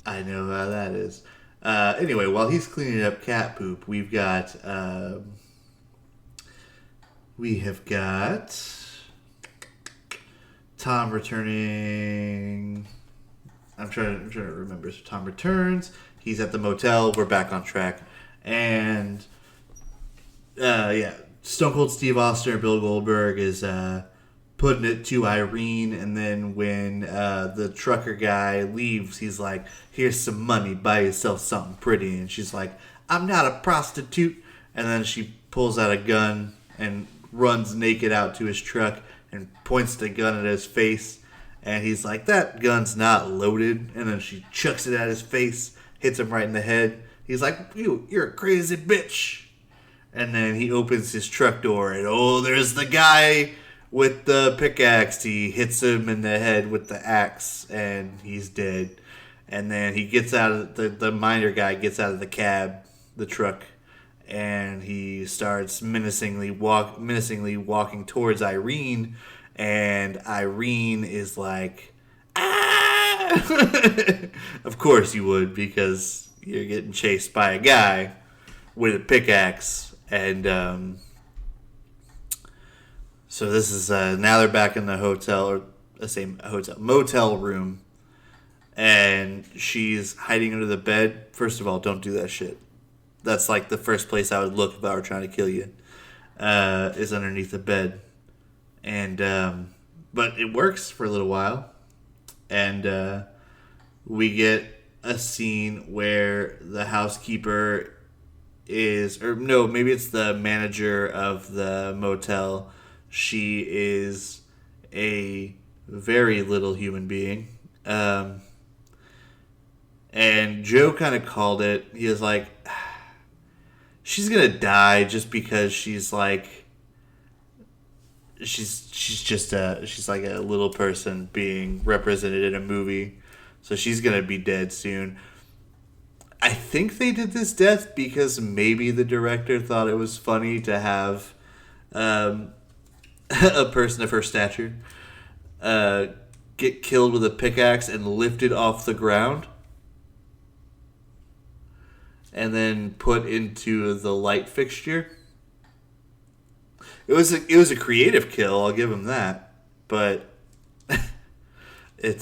I know how that is. Anyway, while he's cleaning up cat poop, we have got Tom returning. I'm trying to remember. So Tom returns. He's at the motel. We're back on track, and Stone Cold Steve Austin or Bill Goldberg is putting it to Irene, and then when the trucker guy leaves, he's like, here's some money, buy yourself something pretty. And she's like, I'm not a prostitute. And then she pulls out a gun and runs naked out to his truck and points the gun at his face. And he's like, that gun's not loaded. And then she chucks it at his face, hits him right in the head. He's like, you're a crazy bitch. And then he opens his truck door, and there's the guy with the pickaxe. He hits him in the head with the axe, and he's dead. And then he gets out of the miner guy gets out of the cab, the truck, and he starts menacingly walking towards Irene, and Irene is like, ah! Of course you would, because you're getting chased by a guy with a pickaxe. And so this is now they're back in the hotel, or the same motel room, and she's hiding under the bed. First of all, don't do that shit. That's like the first place I would look if I were trying to kill you, is underneath the bed. And but it works for a little while, and we get a scene where the housekeeper is, or no, maybe it's the manager of the motel. She is a very little human being. And Joe kind of called it. He was like, she's gonna die just because she's like, she's like a little person being represented in a movie. So she's gonna be dead soon. I think they did this death because maybe the director thought it was funny to have a person of her stature get killed with a pickaxe and lifted off the ground and then put into the light fixture. It was a creative kill, I'll give him that, but it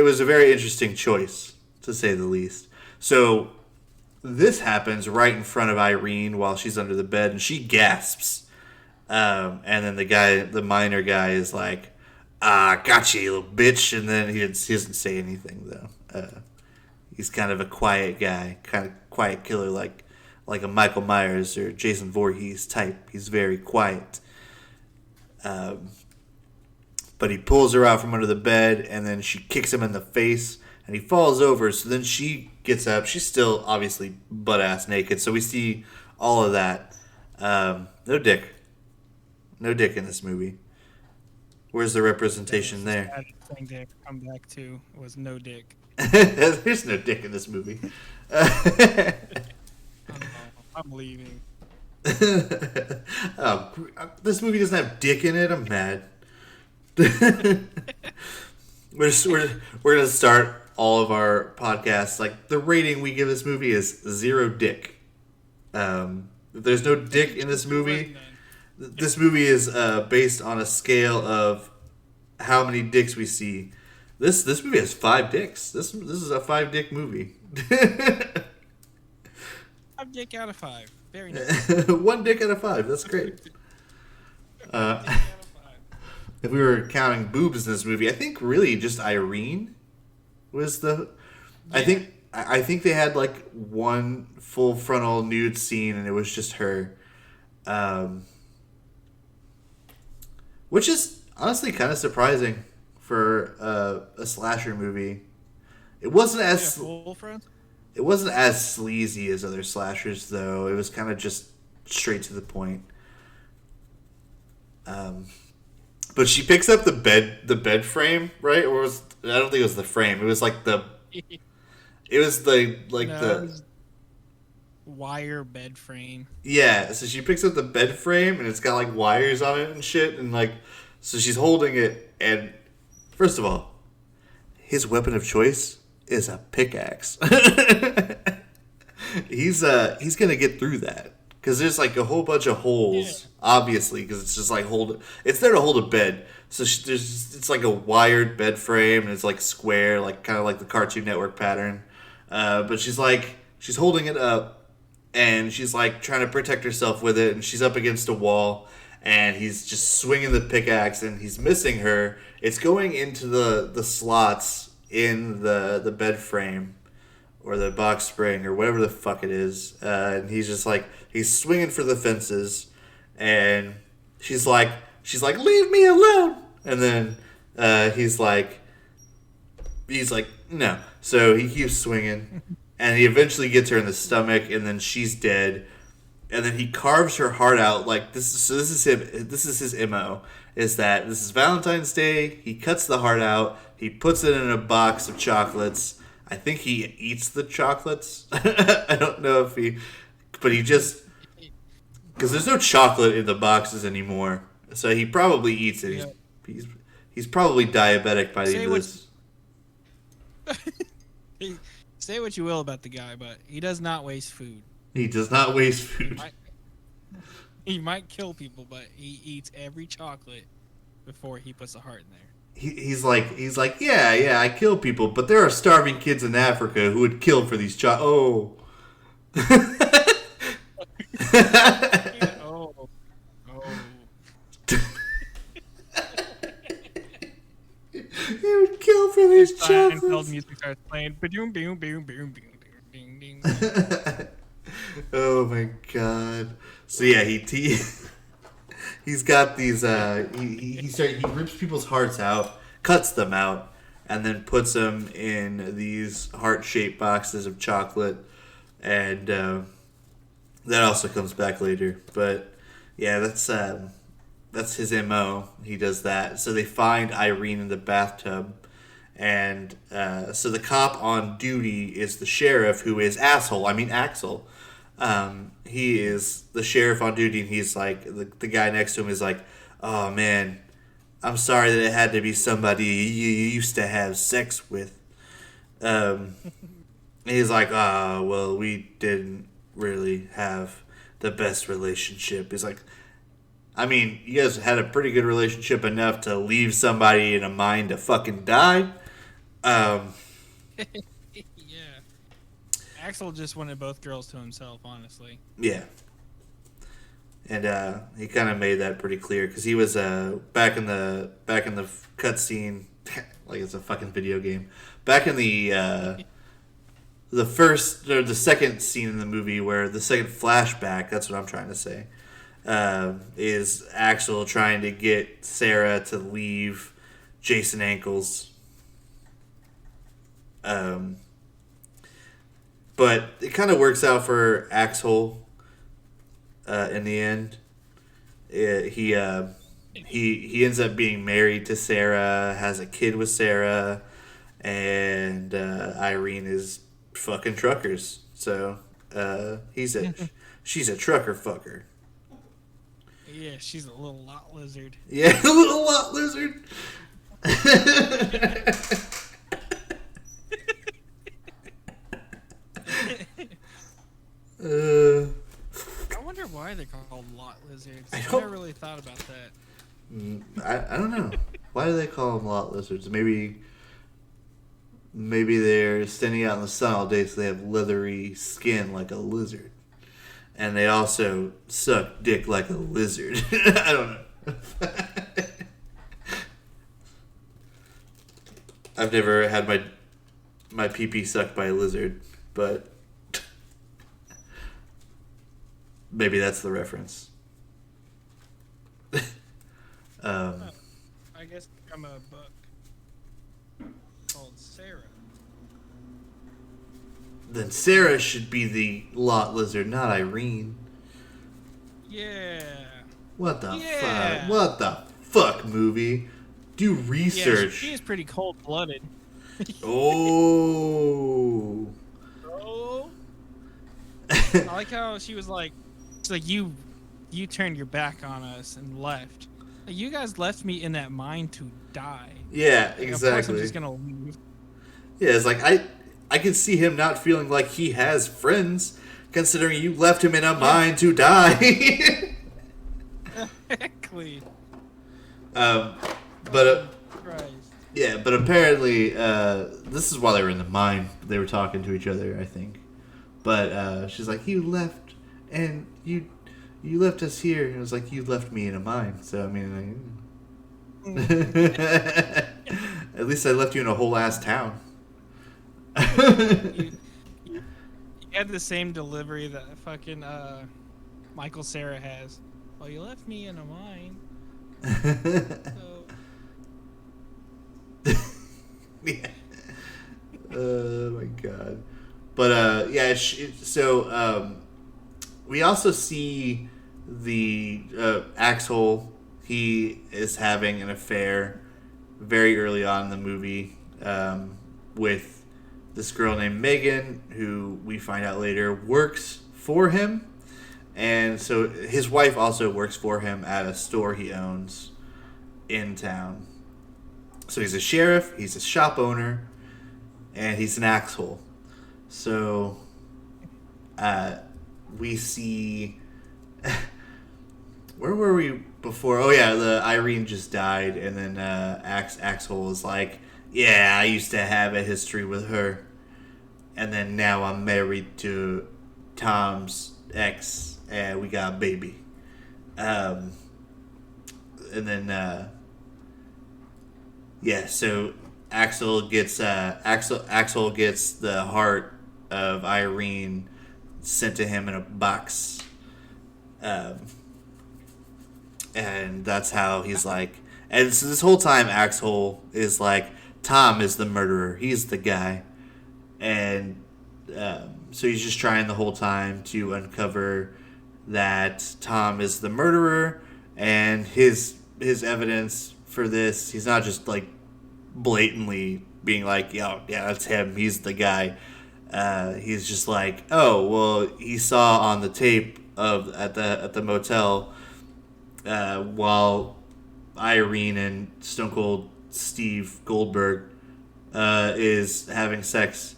was a very interesting choice, to say the least. So this happens right in front of Irene while she's under the bed, and she gasps. And then the miner guy is like, gotcha, you little bitch. And then he doesn't say anything, though. He's kind of a quiet guy, kind of quiet killer, like a Michael Myers or Jason Voorhees type. He's very quiet. But he pulls her out from under the bed, and then she kicks him in the face, and he falls over. So then she gets up. She's still obviously butt-ass naked, so we see all of that. No dick. No dick in this movie. Where's the representation there? The thing to come back to was no dick. There's no dick in this movie. I'm leaving. Oh, this movie doesn't have dick in it. I'm mad. we're gonna start all of our podcasts like the rating we give this movie is 0 dick. If there's no dick in this movie, this movie is based on a scale of how many dicks we see. This movie has 5 dicks. This is a 5 dick movie. 5 dick out of 5. Very nice. 1 dick out of 5. That's great. If we were counting boobs in this movie, I think really just Irene was the. Yeah. I think they had like one full frontal nude scene, and it was just her, which is honestly kind of surprising for a slasher movie. It wasn't as it wasn't as sleazy as other slashers, though. It was kind of just straight to the point. But she picks up the bed frame, right? Or I don't think it was the frame. It was like it was wire bed frame. Yeah, so she picks up the bed frame, and it's got like wires on it and shit, and like, so she's holding it, and first of all, his weapon of choice is a pickaxe. He's gonna get through that. Because there's like a whole bunch of holes, obviously, because it's just like it's there to hold a bed. So it's like a wired bed frame, and it's like square, like kind of like the Cartoon Network pattern. But she's holding it up, and she's like trying to protect herself with it, and she's up against a wall, and he's just swinging the pickaxe, and he's missing her. It's going into the slots in the bed frame or the box spring or whatever the fuck it is, and he's just like he's swinging for the fences, and she's like leave me alone, and then he's like no, so he keeps swinging, and he eventually gets her in the stomach, and then she's dead. And then he carves her heart out like this. So this is him. This is his MO. Is that this is Valentine's Day? He cuts the heart out. He puts it in a box of chocolates. I think he eats the chocolates. I don't know if but he just because there's no chocolate in the boxes anymore. So he probably eats it. Yeah. He's probably diabetic by the end of this. Say what you will about the guy, but he does not waste food. He does not waste food. He might kill people, but he eats every chocolate before he puts a heart in there. He's like, yeah, I kill people, but there are starving kids in Africa who would kill for these oh. Oh. He would kill for these chocolates. Seinfeld music starts playing. Boom, boom, boom, boom, boom, ding, ding. Oh my god! So yeah, he's got these. He rips people's hearts out, cuts them out, and then puts them in these heart-shaped boxes of chocolate, and that also comes back later. But yeah, that's his MO. He does that. So they find Irene in the bathtub, and so the cop on duty is the sheriff, who is Axel. He is the sheriff on duty, and he's like the guy next to him is like, "Oh man, I'm sorry that it had to be somebody you used to have sex with." He's like, "Oh well, we didn't really have the best relationship." He's like, I mean, you guys had a pretty good relationship enough to leave somebody in a mine to fucking die. Yeah. Axel just wanted both girls to himself, honestly. Yeah. And he kind of made that pretty clear because he was back in the cutscene, like it's a fucking video game. Back in the first or the second scene in the movie, where the second flashback. That's what I'm trying to say. Is Axel trying to get Sarah to leave Jason Ankles. But it kind of works out for Axel in the end. He ends up being married to Sarah, has a kid with Sarah, and Irene is fucking truckers. So she's a trucker fucker. Yeah, she's a little lot lizard. Yeah, a little lot lizard. I wonder why they're called lot lizards. I never really thought about that. I don't know. Why do they call them lot lizards? Maybe they're standing out in the sun all day, so they have leathery skin like a lizard. And they also suck dick like a lizard. I don't know. I've never had my pee-pee sucked by a lizard, but maybe that's the reference. I guess I'm a book called Sarah. Then Sarah should be the lot lizard, not Irene. Yeah. What the fuck? What the fuck, movie? Do research. Yeah, she is pretty cold-blooded. Oh. Oh. I like how she was like, it's like you turned your back on us and left. Like, you guys left me in that mine to die. Yeah, like, exactly. Of course I'm just gonna leave. Yeah, it's like I can see him not feeling like he has friends, considering you left him in a mine to die. Exactly. But Christ. yeah, but apparently this is while they were in the mine. They were talking to each other, I think. But she's like, "You left, and you you left us here. And it was like, you left me in a mine. So, I mean, at least I left you in a whole ass town. you, you had the same delivery that fucking Michael Cera has. Well, you left me in a mine. So... Yeah. Oh my god. But yeah, so we also see the Axel. He is having an affair very early on in the movie with this girl named Megan, who we find out later works for him. And so his wife also works for him at a store he owns in town. So he's a sheriff, he's a shop owner, and he's an asshole. So we see... Where were we before? Oh yeah, the Irene just died, and then Axel was like, yeah, I used to have a history with her. And then now I'm married to Tom's ex, and we got a baby. And then... yeah, so Axel gets the heart of Irene sent to him in a box, and that's how he's like. And so this whole time, Axel is like, Tom is the murderer. He's the guy, and so he's just trying the whole time to uncover that Tom is the murderer, and his evidence for this. He's not just like blatantly being like, yeah, that's him. He's the guy. He's just like, oh, well, he saw on the tape at the motel while Irene and Stone Cold Steve Goldberg is having sex.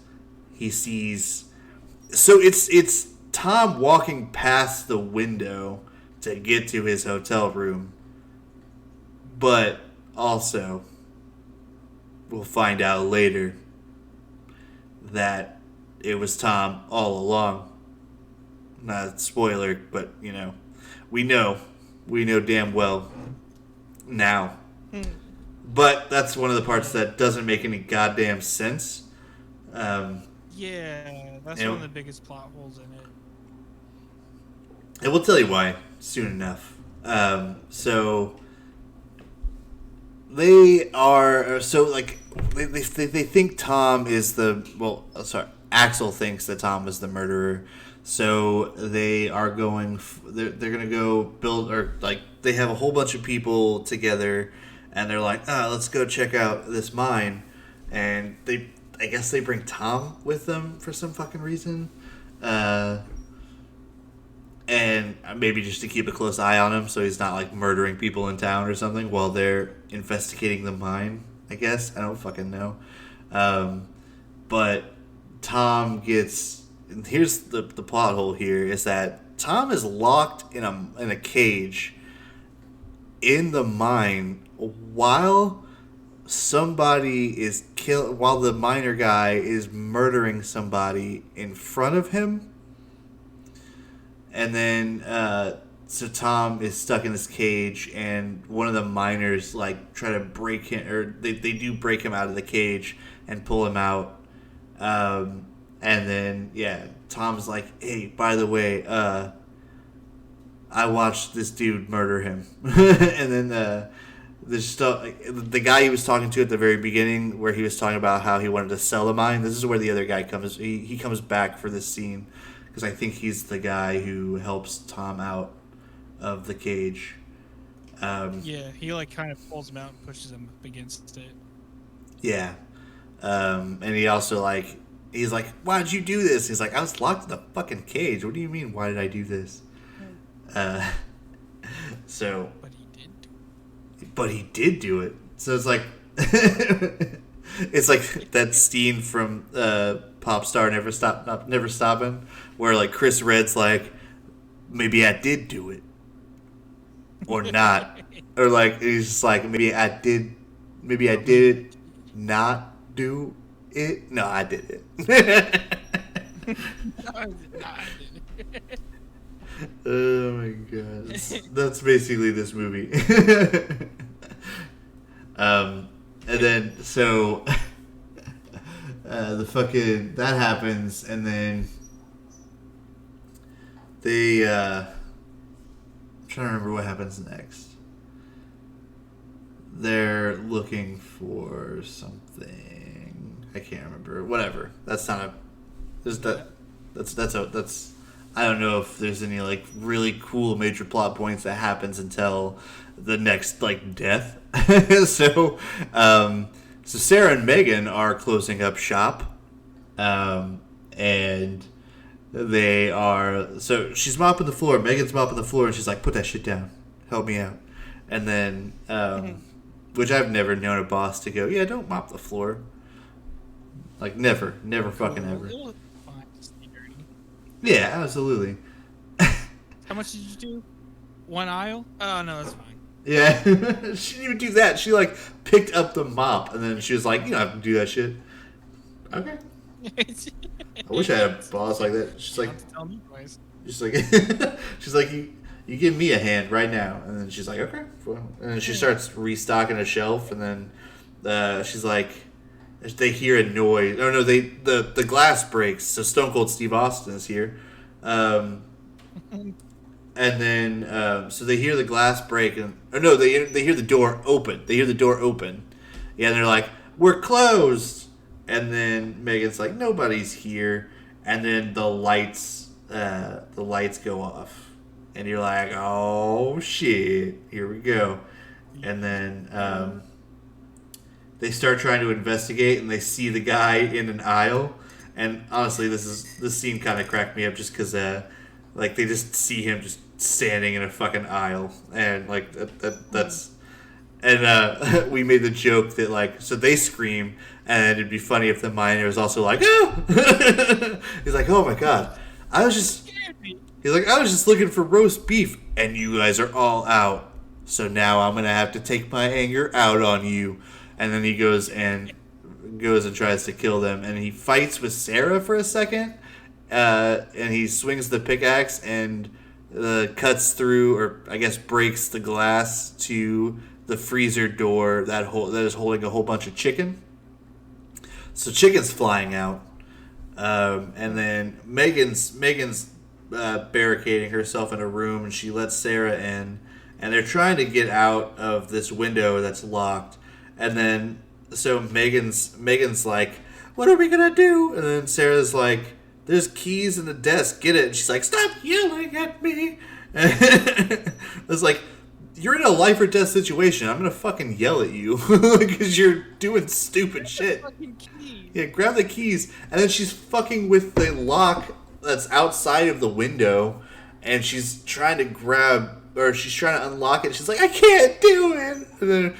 He sees. So it's Tom walking past the window to get to his hotel room, but also we'll find out later that it was Tom all along. Not a spoiler, but we know damn well now. But that's one of the parts that doesn't make any goddamn sense. Yeah, that's one of the biggest plot holes in it. And we'll tell you why soon enough. So they are they think Tom is Axel thinks that Tom is the murderer. So they are going. They're gonna go build, or like they have a whole bunch of people together, and they're like, let's go check out this mine. And I guess they bring Tom with them for some fucking reason, and maybe just to keep a close eye on him, so he's not like murdering people in town or something while they're investigating the mine. I guess I don't fucking know, but Tom gets. Here's the plot hole here is that Tom is locked in a cage in the mine while somebody is while the miner guy is murdering somebody in front of him. And then so Tom is stuck in this cage, and one of the miners like try to break him, or they do break him out of the cage and pull him out. And then, Tom's like, hey, by the way, I watched this dude murder him. And then the guy he was talking to at the very beginning, where he was talking about how he wanted to sell the mine, this is where the other guy comes. He comes back for this scene, because I think he's the guy who helps Tom out of the cage. He like kind of pulls him out and pushes him up against it. Yeah. And he also he's like, why did you do this? He's like, I was locked in the fucking cage. What do you mean, why did I do this? So. But he did do it. So it's like, it's like that scene from Pop Star Never Stopping, where like Chris Red's like, maybe I did do it, or not, or like he's just like, maybe I did not do it. No, I did it. No, I did not. Oh my god. That's basically this movie. And then, so, the fucking, that happens, and then they, I'm trying to remember what happens next. They're looking for something. I can't remember. Whatever. That's not a, that's, I don't know if there's any, like, really cool major plot points that happens until the next, like, death. So Sarah and Megan are closing up shop. And they are, so she's mopping the floor. Megan's mopping the floor, and she's like, put that shit down. Help me out. And then, which I've never known a boss to go, yeah, don't mop the floor. Like, never fucking ever. Yeah, absolutely. How much did you do? One aisle? Oh, no, that's fine. Yeah. She didn't even do that. She, like, picked up the mop, and then she was like, you don't have to do that shit. Okay. I wish I had a boss like that. She's like, she's like, you give me a hand right now. And then she's like, okay. Well. And then she starts restocking a shelf, and then she's like, they hear a noise. Oh no, the glass breaks. So Stone Cold Steve Austin is here, and then so they hear the glass break, and they hear the door open. They hear the door open. Yeah, and they're like, we're closed. And then Megan's like, nobody's here. And then the lights go off, and you're like, oh shit, here we go. And then they start trying to investigate, and they see the guy in an aisle. And honestly, this scene kind of cracked me up just because, like, they just see him just standing in a fucking aisle, and like that's. And we made the joke that, like, so they scream, and it'd be funny if the miner was also like, oh! He's like, oh my god, I was just looking for roast beef, and you guys are all out, so now I'm gonna have to take my anger out on you. And then he goes and tries to kill them, and he fights with Sarah for a second, and he swings the pickaxe and cuts through, or I guess breaks the glass to the freezer door that is holding a whole bunch of chicken. So chicken's flying out, and then Megan's barricading herself in a room, and she lets Sarah in, and they're trying to get out of this window that's locked. And then, so Megan's like, what are we gonna do? And then Sarah's like, there's keys in the desk, get it. And she's like, stop yelling at me. It's like, you're in a life or death situation. I'm gonna fucking yell at you because you're doing stupid shit. Yeah, grab the keys. And then she's fucking with the lock that's outside of the window, and she's trying to unlock it. She's like, I can't do it. And then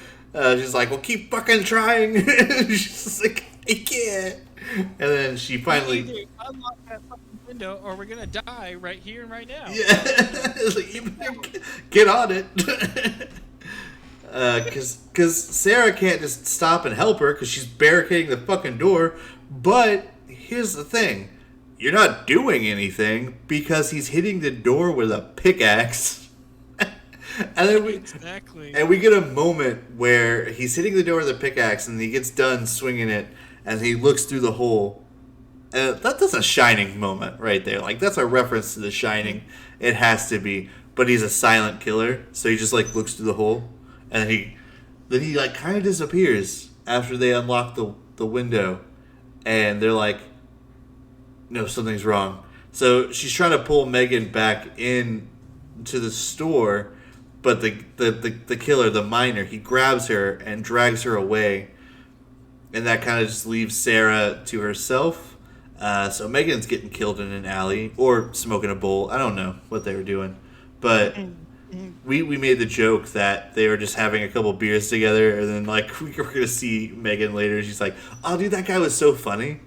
she's like, well, keep fucking trying. She's like, I can't. And then she finally unlock that fucking window, or we're gonna die right here and right now. Yeah, it's like, you better get on it. Because Sarah can't just stop and help her because she's barricading the fucking door. But here's the thing: you're not doing anything because he's hitting the door with a pickaxe. And then we get a moment where he's hitting the door with a pickaxe, and he gets done swinging it, and he looks through the hole. That's a Shining moment right there. Like, that's a reference to The Shining. It has to be. But he's a silent killer, so he just, like, looks through the hole, and then he like kind of disappears after they unlock the window, and they're like, no, something's wrong. So she's trying to pull Megan back in to the store. But the killer, the miner, he grabs her and drags her away. And that kind of just leaves Sarah to herself. So Megan's getting killed in an alley or smoking a bowl. I don't know what they were doing. But we made the joke that they were just having a couple beers together. And then, like, we were going to see Megan later. She's like, oh, dude, that guy was so funny.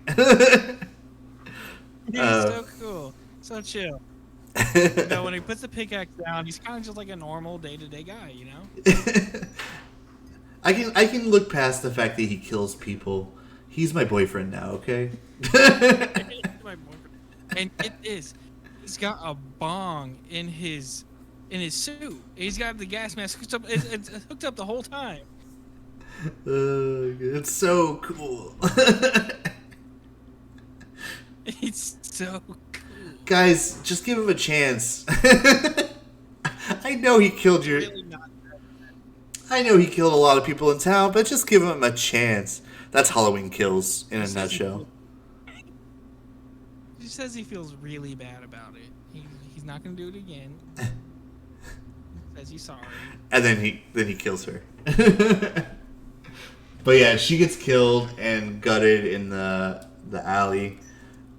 He's so cool. So chill. You know, when he puts the pickaxe down, he's kind of just like a normal day-to-day guy, you know? I can look past the fact that he kills people. He's my boyfriend now, okay? He's my boyfriend. And it is. He's got a bong in his suit. He's got the gas mask hooked up. It's hooked up the whole time. It's so cool. It's so cool. Guys, just give him a chance. I know he killed your. Really not. I know he killed a lot of people in town, but just give him a chance. That's Halloween Kills in a nutshell. He says he feels really bad about it. He's not gonna do it again. Says he's sorry. And then he kills her. But yeah, she gets killed and gutted in the alley.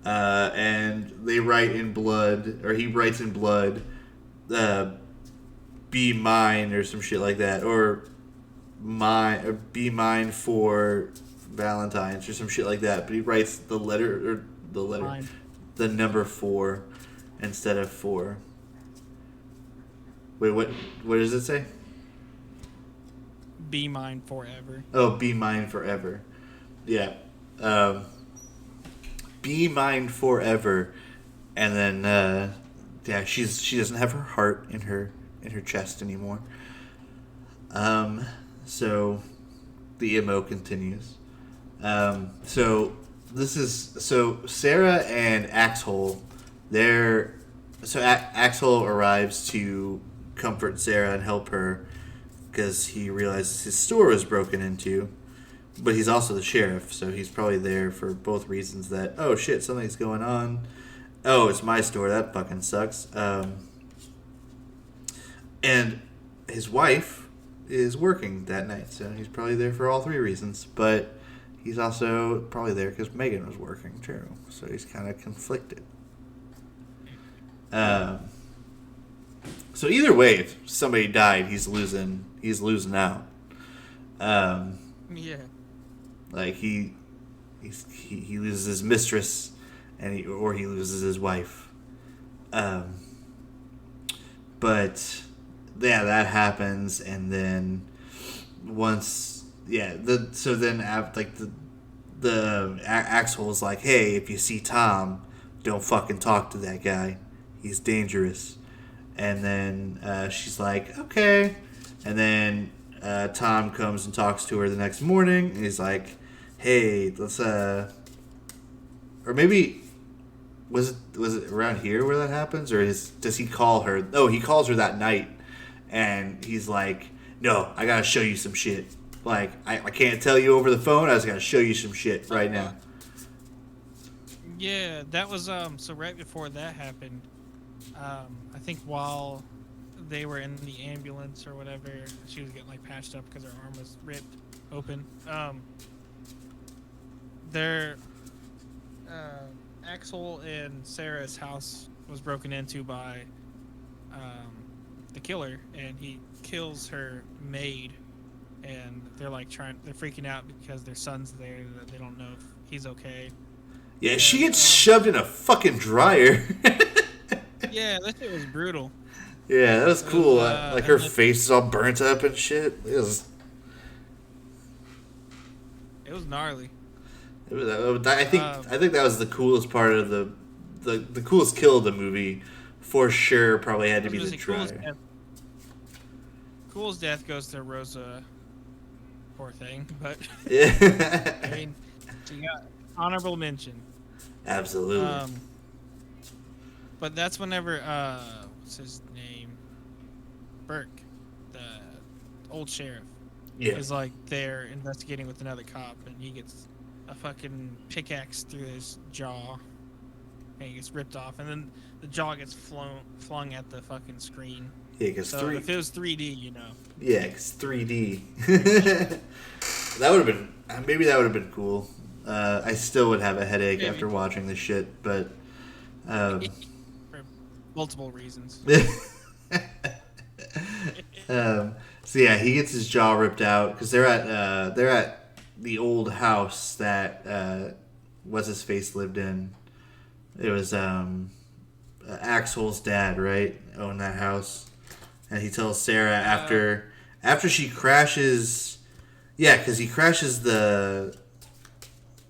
And they write in blood, or he writes in blood, be mine or some shit like that, or be mine for Valentine's or some shit like that. But he writes the number 4 instead of 4. Wait, what does it say? Be mine forever. Oh, be mine forever. Yeah. Be mine forever. And then yeah, she doesn't have her heart in her chest anymore. So the MO continues. So Sarah and Axel, Axel arrives to comfort Sarah and help her because he realizes his store was broken into, but he's also the sheriff, so he's probably there for both reasons that, oh shit, something's going on. Oh, it's my store, that fucking sucks. And his wife is working that night, so he's probably there for all 3 reasons, but he's also probably there because Megan was working too, so he's kind of conflicted. So either way, if somebody died, he's losing out. Yeah. Like he loses his mistress, and he loses his wife. But yeah, that happens, and then once Axel is like, hey, if you see Tom, don't fucking talk to that guy. He's dangerous. And then she's like, okay. And then Tom comes and talks to her the next morning. And he's like, hey, let's or maybe was it around here where that happens, or does he call her? Oh, he calls her that night, and he's like, no, I gotta show you some shit. Like I can't tell you over the phone. I just gotta show you some shit right now. Yeah, that was so right before that happened. I think while they were in the ambulance or whatever, she was getting like patched up because her arm was ripped open. Axel and Sarah's house was broken into by the killer, and he kills her maid, and they're freaking out because their son's there, that they don't know if he's okay. Yeah, she gets shoved in a fucking dryer. Yeah, that shit was brutal. Yeah, that was cool. Like her face is all burnt up and shit. It was gnarly. I think that was the coolest part of the coolest kill of the movie, for sure. Probably had to be the dryer. Coolest death goes to Rosa. Poor thing, but yeah. I mean, she got honorable mention. Absolutely. But that's whenever what's his name? Burke, the old sheriff, is like there investigating with another cop, and he gets a fucking pickaxe through his jaw, and he gets ripped off, and then the jaw gets flung at the fucking screen. Yeah, because if it was 3D, you know. Yeah, it's 3D. That would have been cool. I still would have a headache after watching this shit, but for multiple reasons. So yeah, he gets his jaw ripped out because they're at the old house that what's his face lived in. It was Axel's dad, right? Owned that house, and he tells Sarah after she crashes. Yeah, because he crashes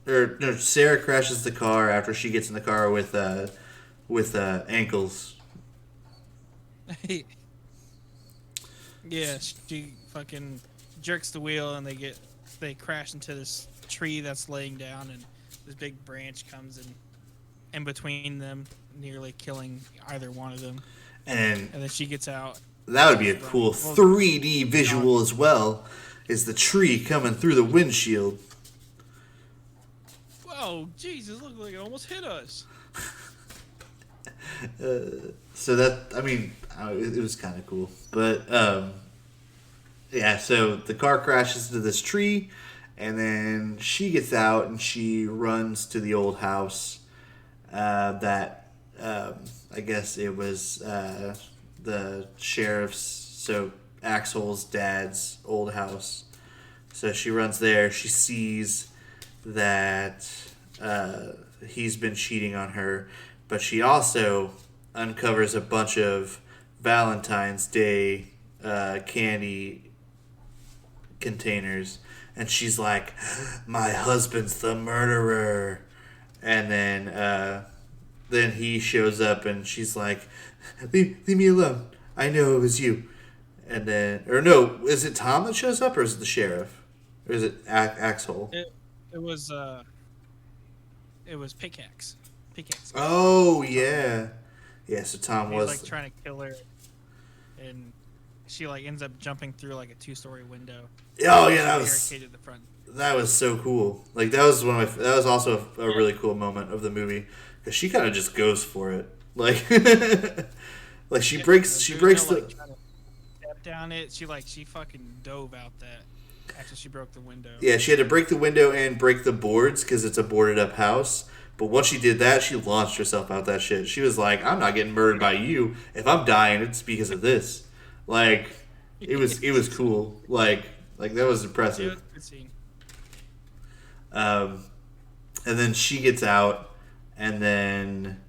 Sarah crashes the car after she gets in the car with with ankles. Yeah, she fucking jerks the wheel and they crash into this tree that's laying down, and this big branch comes in between them, nearly killing either one of them. And then she gets out. That would be a cool 3D visual as well. Is the tree coming through the windshield? Whoa, Jesus! Look like it almost hit us. So that, I mean, it was kind of cool, but yeah. So the car crashes into this tree, and then she gets out and she runs to the old house. That I guess it was the sheriff's, so Axel's dad's old house. So she runs there. She sees that he's been cheating on her, but she also uncovers a bunch of Valentine's Day candy containers, and she's like, "My husband's the murderer." And then he shows up, and she's like, leave me alone. I know it was you." And then, or no, is it Tom that shows up, or is it the sheriff, or is it Axel? It was Pickaxe. Oh yeah, yeah. So Tom was like trying to kill her, and she like ends up jumping through like a 2-story window. Oh yeah, that was barricaded the front. That was so cool. Like that was that was also a really cool moment of the movie, because she kind of just goes for it. Like like she breaks the. Like, trying to step down it. She fucking dove out that after she broke the window. Yeah, she had to break the window and break the boards because it's a boarded up house. But once she did that, she launched herself out that shit. She was like, "I'm not getting murdered by you. If I'm dying, it's because of this." Like it was cool. Like that was impressive. Yeah, good scene. And then she gets out, and then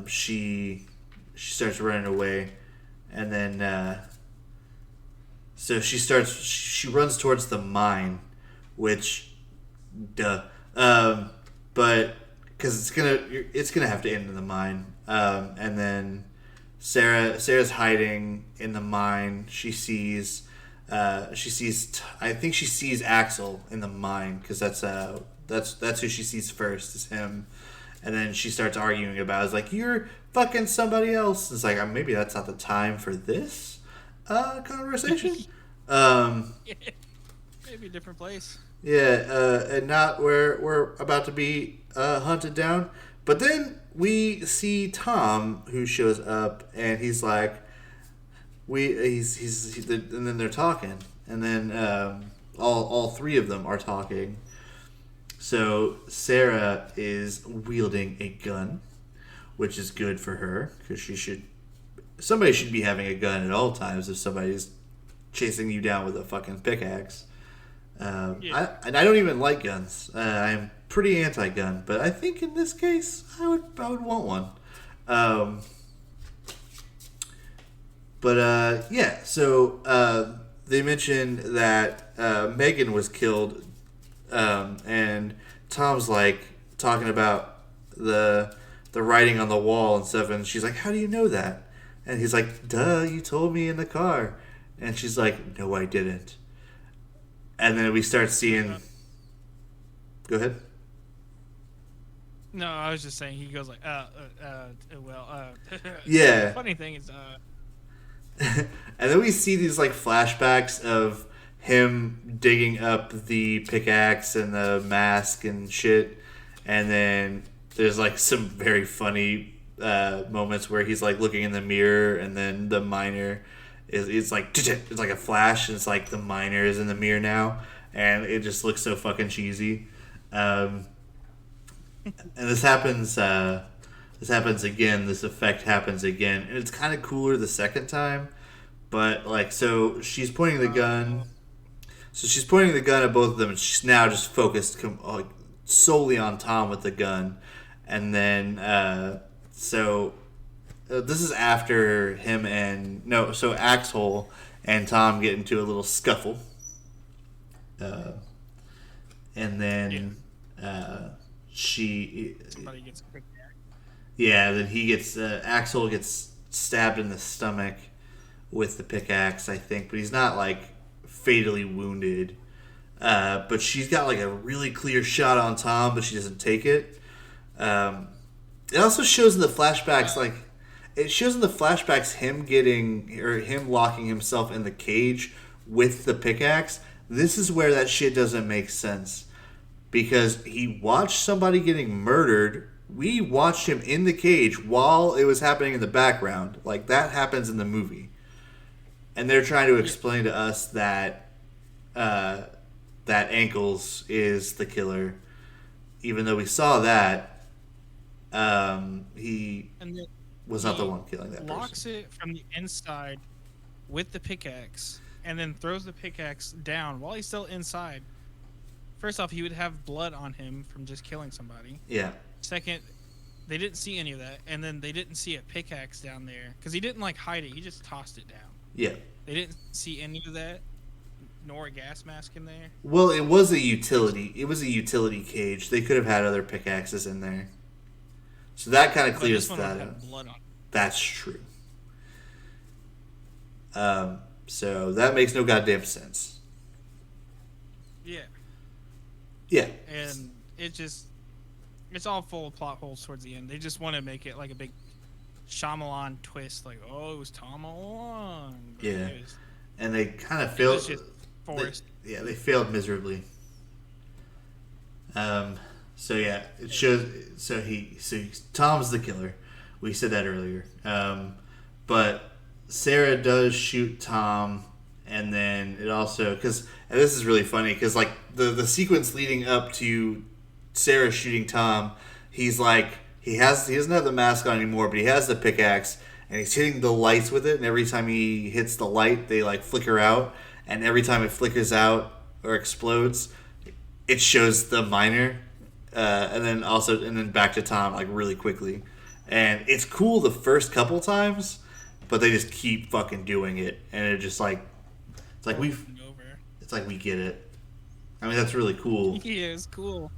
she starts running away, and then so she runs towards the mine, which but because it's gonna have to end in the mine, and then Sarah's hiding in the mine. She sees I think she sees Axel in the mine, because that's who she sees first, is him. And then she starts arguing about it. It's like, "You're fucking somebody else." It's like, maybe that's not the time for this conversation. Maybe a different place. Yeah, and not where we're about to be hunted down. But then we see Tom, who shows up, and he's like, and then they're talking, and then all three of them are talking. So Sarah is wielding a gun, which is good for her, because somebody should be having a gun at all times if somebody's chasing you down with a fucking pickaxe. Yeah. I don't even like guns. I'm pretty anti-gun, but I think in this case I would want one. But yeah, so they mentioned that Megan was killed, and Tom's like talking about the writing on the wall and stuff, and she's like, "How do you know that?" And he's like, "Duh, you told me in the car." And she's like, "No, I didn't." And then we start seeing. Go ahead. No, I was just saying, he goes like, Yeah. The funny thing is, And then we see these like flashbacks of him digging up the pickaxe and the mask and shit, and then there's like some very funny moments where he's like looking in the mirror, and then the miner it's like a flash, and it's like the miner is in the mirror now, and it just looks so fucking cheesy. And this happens again. This effect happens again, and it's kind of cooler the second time. But like, so she's pointing the gun. So she's pointing the gun at both of them, and she's now just focused solely on Tom with the gun. And then, this is after so Axel and Tom get into a little scuffle. And then somebody gets a pickaxe. Yeah, then he gets Axel gets stabbed in the stomach with the pickaxe, I think, but he's not like fatally wounded. But she's got like a really clear shot on Tom, but she doesn't take it. Um, it also shows in the flashbacks, like it shows in the flashbacks him locking himself in the cage with the pickaxe. This is where that shit doesn't make sense because he watched somebody getting murdered. We watched him in the cage while it was happening in the background. Like that happens in the movie, and they're trying to explain to us that that Ankles is the killer, even though we saw that he was not the one killing that person. Locks it from the inside with the pickaxe, and then throws the pickaxe down while he's still inside. First off, he would have blood on him from just killing somebody. Yeah. Second, they didn't see any of that, and then they didn't see a pickaxe down there because he didn't like hide it. He just tossed it down. Yeah. They didn't see any of that, nor a gas mask in there. Well, it was a utility. It was a utility cage. They could have had other pickaxes in there. So that kind of clears that up. Blood on it. That's true. So that makes no goddamn sense. Yeah. Yeah. And it's all full of plot holes towards the end. They just want to make it like a big Shyamalan twist, like, oh, it was Tom all along. But yeah. And they kind of failed. Forced. They failed miserably. So yeah, it shows. So Tom's the killer. We said that earlier. But Sarah does shoot Tom, and then it also and this is really funny because like the sequence leading up to Sarah shooting Tom, he's like he doesn't have the mask on anymore, but he has the pickaxe and he's hitting the lights with it, and every time he hits the light, they like flicker out, and every time it flickers out or explodes, it shows the miner, and then back to Tom like really quickly, and it's cool the first couple times, but they just keep fucking doing it, and it just like it's like we get it. I mean, that's really cool. Yeah, it's cool.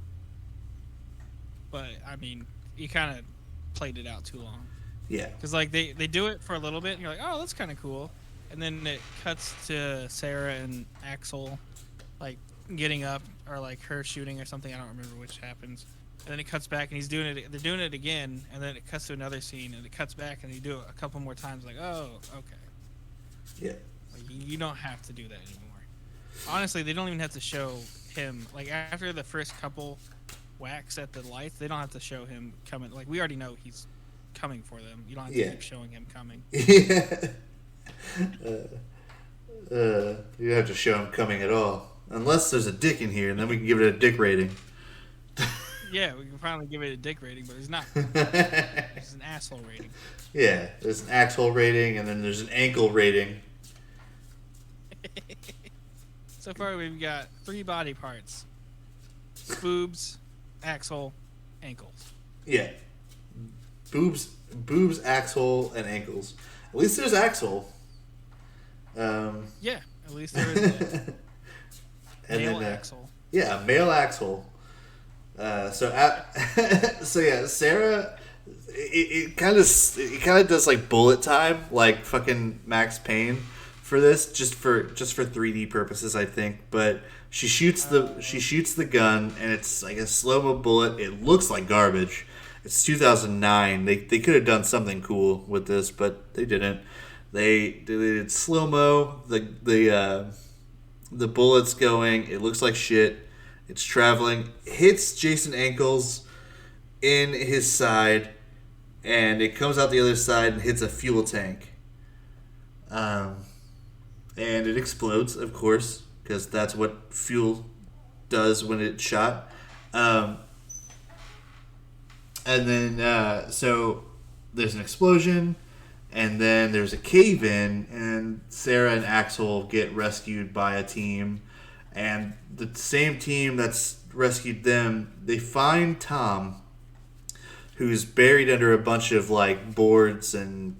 But I mean, you kind of played it out too long. Yeah. Because like they do it for a little bit, and you're like, oh, that's kind of cool, and then it cuts to Sarah and Axel, like getting up or like her shooting or something. I don't remember which happens. And then it cuts back, and he's doing it. They're doing it again, and then it cuts to another scene, and it cuts back, and they do it a couple more times. Like, oh, okay. Yeah. Like, you don't have to do that anymore. Honestly, they don't even have to show him. Like after the first couple whacks at the lights, they don't have to show him coming. Like we already know he's coming for them. You don't have to keep showing him coming. Yeah. You don't have to show him coming at all, unless there's a dick in here, and then we can give it a dick rating. Yeah, we can finally give it a dick rating, but it's not. It's an asshole rating. Yeah, there's an asshole rating, and then there's an ankle rating. So far, we've got 3 body parts: boobs, axle, ankles. Yeah, boobs, axle, and ankles. At least there's axle. Yeah, at least there is that. Male axle. Yeah, male axle. So yeah, Sarah. It kind of does like bullet time, like fucking Max Payne for this, just for 3D purposes, I think. But she shoots the gun, and it's like a slow-mo bullet. It looks like garbage. It's 2009. They could have done something cool with this, but they didn't. They did slow-mo. The bullet's going. It looks like shit. It's traveling. Hits Jason Ankles in his side, and it comes out the other side and hits a fuel tank. And it explodes, of course, because that's what fuel does when it's shot. And then, so there's an explosion, and then there's a cave-in, and Sarah and Axel get rescued by a team. And the same team that's rescued them, they find Tom, who's buried under a bunch of, like, boards and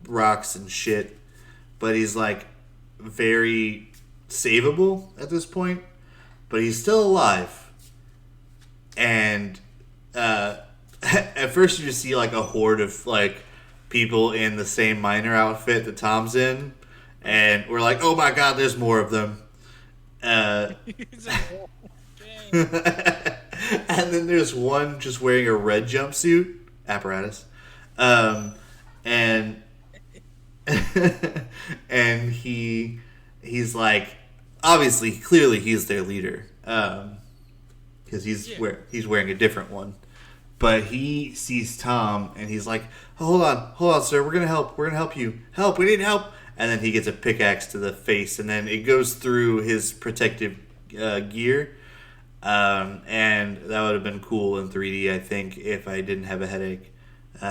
rocks and shit. But he's, like, very savable at this point. But he's still alive. And, at first you just see like a horde of like people in the same miner outfit that Tom's in, and we're like, oh my god, there's more of them. He's like, "Oh, And dang." then there's one just wearing a red jumpsuit apparatus, and and he's like, obviously, clearly he's their leader, because he's wearing a different one. But he sees Tom and he's like, hold on, sir, we're gonna help you, we need help. And then he gets a pickaxe to the face, and then it goes through his protective gear. And that would have been cool in 3D, I think, if I didn't have a headache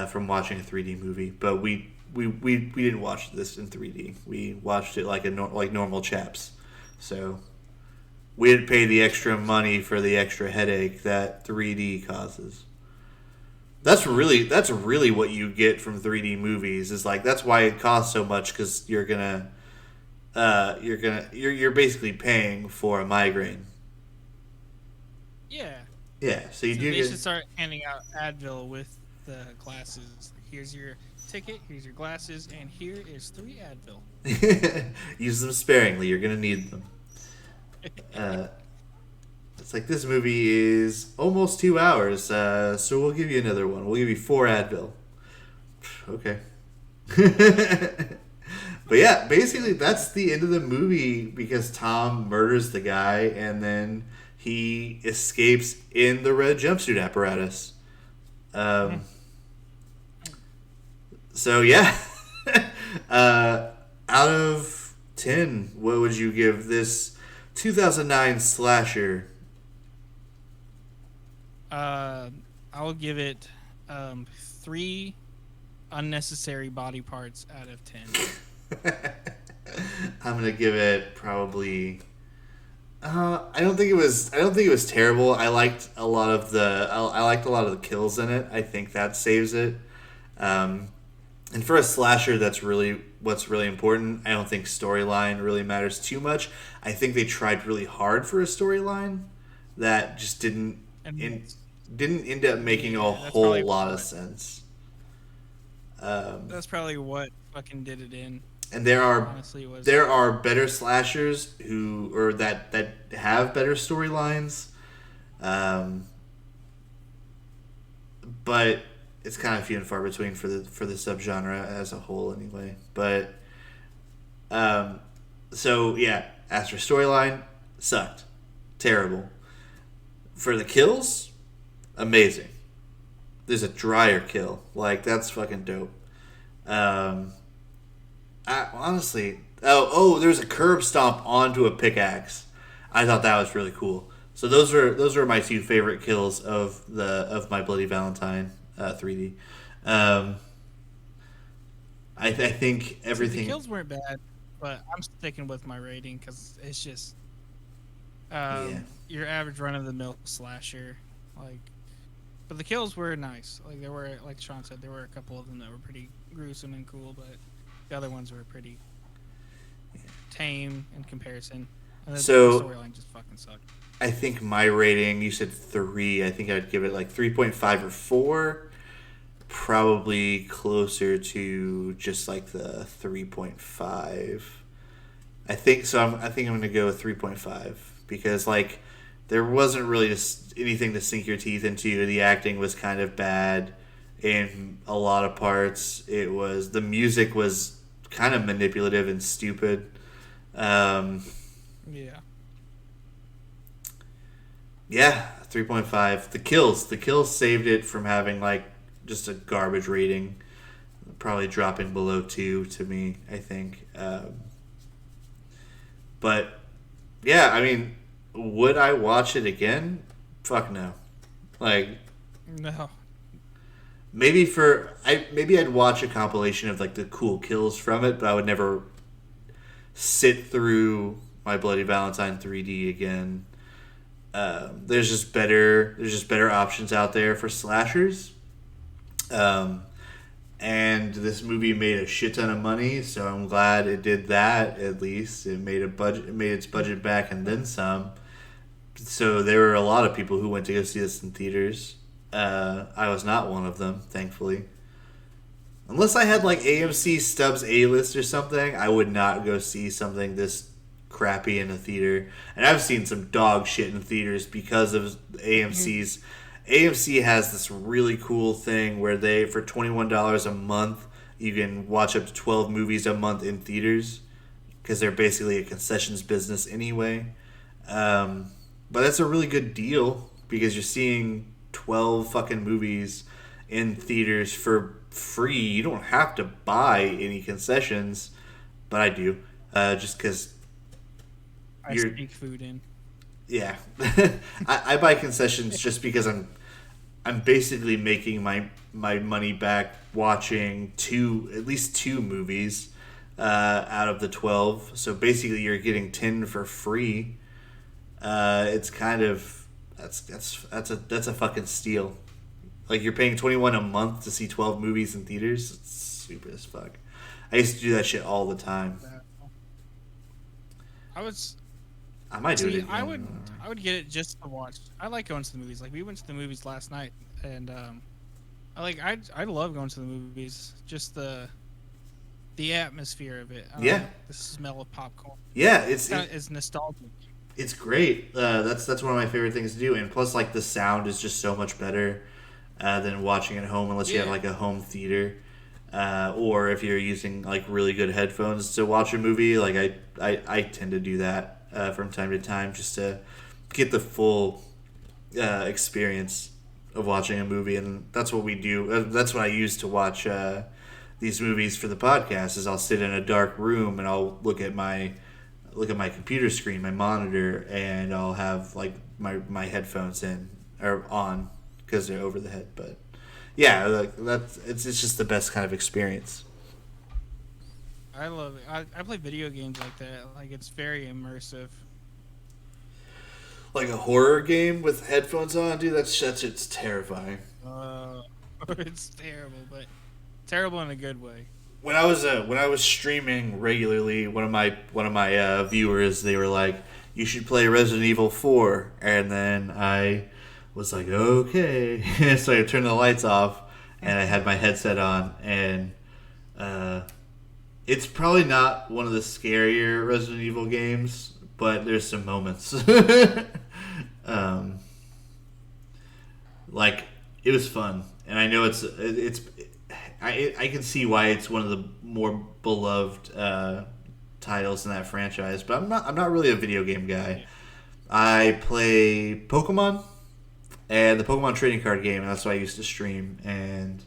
from watching a 3D movie. But we didn't watch this in 3D. We watched it like like normal chaps. So we didn't pay the extra money for the extra headache that 3D causes. That's really what you get from 3D movies. Is like that's why it costs so much, because you're basically paying for a migraine. Yeah. Yeah, so you do They get. should start handing out Advil with the glasses. Here's your ticket, here's your glasses, and here is 3 Advil. Use them sparingly. You're gonna need them. It's like this movie is almost 2 hours, so we'll give you another one. We'll give you 4 Advil. Okay. But yeah, basically that's the end of the movie, because Tom murders the guy and then he escapes in the red jumpsuit apparatus. So yeah, out of 10, what would you give this 2009 slasher? I will give it 3 unnecessary body parts out of 10. I'm gonna give it probably. I don't think it was terrible. I liked a lot of the kills in it. I think that saves it. And for a slasher, that's really what's really important. I don't think storyline really matters too much. I think they tried really hard for a storyline that just didn't end up making a whole lot of sense. That's probably what fucking did it in. And there are Honestly, was better slashers that have better storylines, but it's kind of few and far between for the subgenre as a whole, anyway. But so yeah, as for storyline, sucked, terrible. For the kills, amazing. There's a dryer kill, like that's fucking dope. Honestly, there's a curb stomp onto a pickaxe. I thought that was really cool. So those were my 2 favorite kills of My Bloody Valentine 3D. I think everything. The kills weren't bad, but I'm sticking with my rating because it's just your average run of the mill slasher. Like, but the kills were nice. Like there were, like Shawn said, there were a couple of them that were pretty gruesome and cool, but the other ones were pretty tame in comparison. And the storyline just fucking sucked. I think my rating, you said 3. I think I'd give it like 3.5 or 4. Probably closer to just like the 3.5. I think so. I think I'm going to go with 3.5 because like there wasn't really just anything to sink your teeth into. The acting was kind of bad in a lot of parts. The music was kind of manipulative and stupid. Yeah, 3.5. The kills saved it from having like just a garbage rating, probably dropping below 2 to me, I think. But yeah, I mean, would I watch it again? Fuck no. Like, no. Maybe I'd watch a compilation of like the cool kills from it, but I would never sit through My Bloody Valentine 3D again. There's just better options out there for slashers. And this movie made a shit ton of money, so I'm glad it did that. At least it made its budget back and then some. So there were a lot of people who went to go see this in theaters. I was not one of them, thankfully. Unless I had like AMC Stubbs A list or something, I would not go see something this crappy in a theater. And I've seen some dog shit in theaters because of AMC's. AMC has this really cool thing where they, for $21 a month, you can watch up to 12 movies a month in theaters because they're basically a concessions business anyway. But that's a really good deal because you're seeing 12 fucking movies in theaters for free. You don't have to buy any concessions, but I do, just because I you're. sneak food in. Yeah, I buy concessions just because I'm basically making my money back watching at least two movies out of the 12. So basically, you're getting 10 for free. It's kind of that's a fucking steal. Like you're paying 21 a month to see 12 movies in theaters. It's stupid as fuck. I used to do that shit all the time. I might do it again. I would get it just to watch. I like going to the movies. Like we went to the movies last night, and I love going to the movies. Just the atmosphere of it. Yeah. The smell of popcorn. Yeah, it's nostalgic. It's great. That's one of my favorite things to do, and plus, like the sound is just so much better than watching at home, unless you have like a home theater, or if you're using like really good headphones to watch a movie. Like I tend to do that from time to time just to get the full experience of watching a movie, and that's what we do. That's what I use to watch these movies for the podcast. Is I'll sit in a dark room and I'll look at my computer screen, my monitor, and I'll have like my headphones in or on because they're over the head. But yeah, like it's just the best kind of experience. I love it. I play video games like that. Like it's very immersive. Like a horror game with headphones on, dude. It's terrifying. It's terrible, but terrible in a good way. When I was streaming regularly, one of my viewers, they were like, "You should play Resident Evil 4," and then I was like, "Okay," so I turned the lights off and I had my headset on, and it's probably not one of the scarier Resident Evil games, but there's some moments. Like it was fun, and I know I can see why it's one of the more beloved titles in that franchise, but I'm not really a video game guy. I play Pokemon and the Pokemon trading card game, and that's what I used to stream. And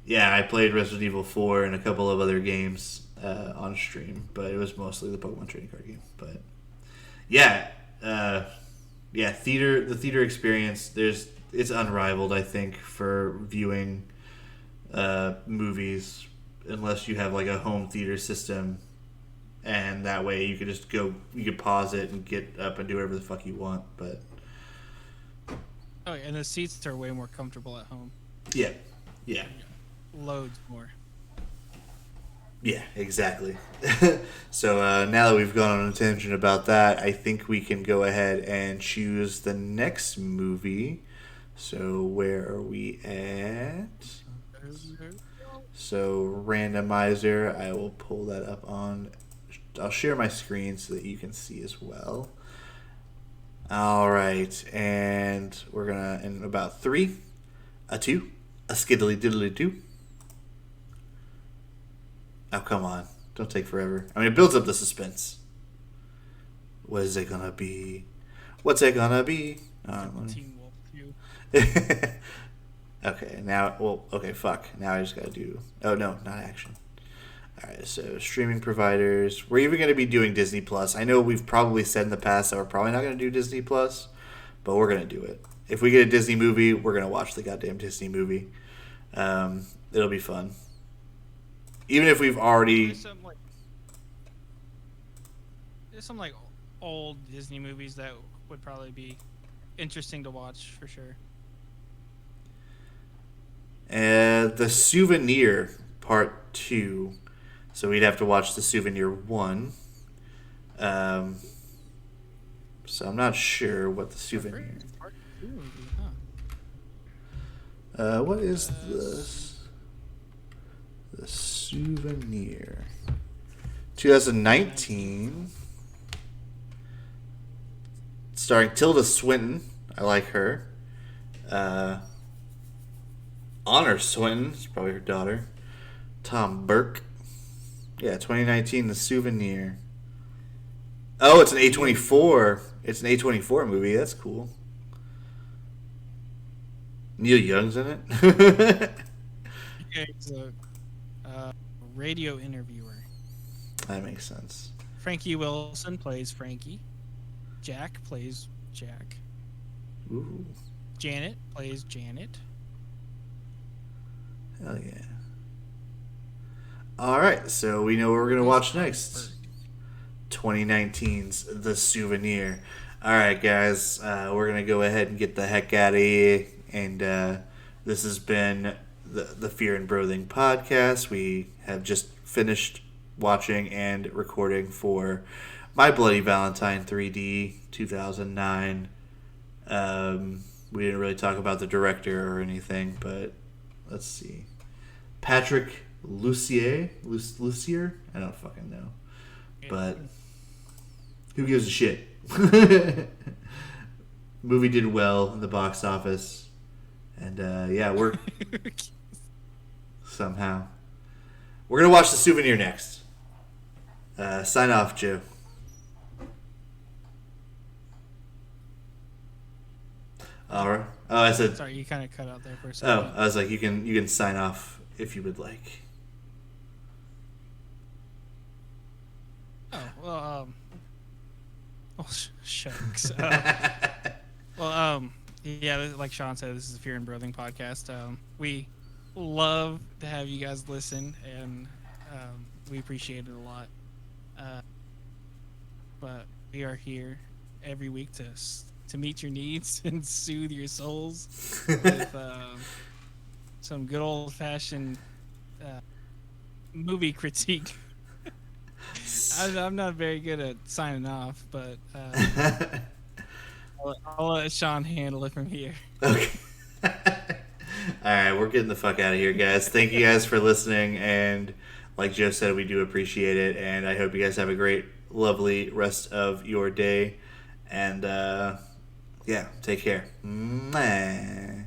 yeah, I played Resident Evil 4 and a couple of other games on stream, but it was mostly the Pokemon trading card game. But yeah, the theater experience, it's unrivaled, I think, for viewing movies, unless you have like a home theater system, and that way you could pause it and get up and do whatever the fuck you want. But oh, and the seats are way more comfortable at home. yeah. Loads more. Yeah, exactly. So now that we've gone on a tangent about that, I think we can go ahead and choose the next movie. So where are we at? So randomizer, I will pull that up on. I'll share my screen so that you can see as well. All right, and we're gonna in about 3, a 2, a skiddly diddly 2. Oh, come on. Don't take forever. I mean, it builds up the suspense. What is it gonna be? What's it gonna be? Teen Wolf 2. Okay, now... Well, okay, fuck. Now I just gotta do... Oh, no, not action. Alright, so streaming providers. We're even gonna be doing Disney Plus. I know we've probably said in the past that we're probably not gonna do Disney Plus, but we're gonna do it. If we get a Disney movie, we're gonna watch the goddamn Disney movie. It'll be fun. Even if we've already... There's some like old Disney movies that would probably be interesting to watch for sure. The Souvenir Part 2. So we'd have to watch The Souvenir 1. So I'm not sure what The Souvenir... movie, huh? What is this? The Souvenir. 2019. Starring Tilda Swinton. I like her. Honor Swinton. It's probably her daughter. Tom Burke. Yeah, 2019, The Souvenir. Oh, it's an A24. It's an A24 movie. That's cool. Neil Young's in it. Yeah, he's a radio interviewer. That makes sense. Frankie Wilson plays Frankie. Jack plays Jack. Ooh. Janet plays Janet. Hell yeah. Alright, so we know what we're going to watch next. 2019's The Souvenir. Alright, guys, we're going to go ahead and get the heck out of here. And this has been the Fear and Broathing podcast. We have just finished watching and recording for My Bloody Valentine 3D 2009. We didn't really talk about the director or anything, but let's see. Patrick Lussier? I don't fucking know. But who gives a shit? Movie did well in the box office. And yeah, we're somehow. We're going to watch The Souvenir next. Sign off, Joe. All right. Oh, I said. Sorry, you kind of cut out there for a second. Oh, I was like, you can sign off if you would like. Oh well, oh shucks. Yeah, like Shawn said, this is a Fear and Broathing podcast. We love to have you guys listen, and we appreciate it a lot. But we are here every week to meet your needs and soothe your souls with some good old fashioned movie critique. I'm not very good at signing off, but I'll let Shawn handle it from here. Okay. All right, we're getting the fuck out of here, guys. Thank you guys for listening, and like Joe said, we do appreciate it, and I hope you guys have a great, lovely rest of your day, and yeah, take care. Mwah.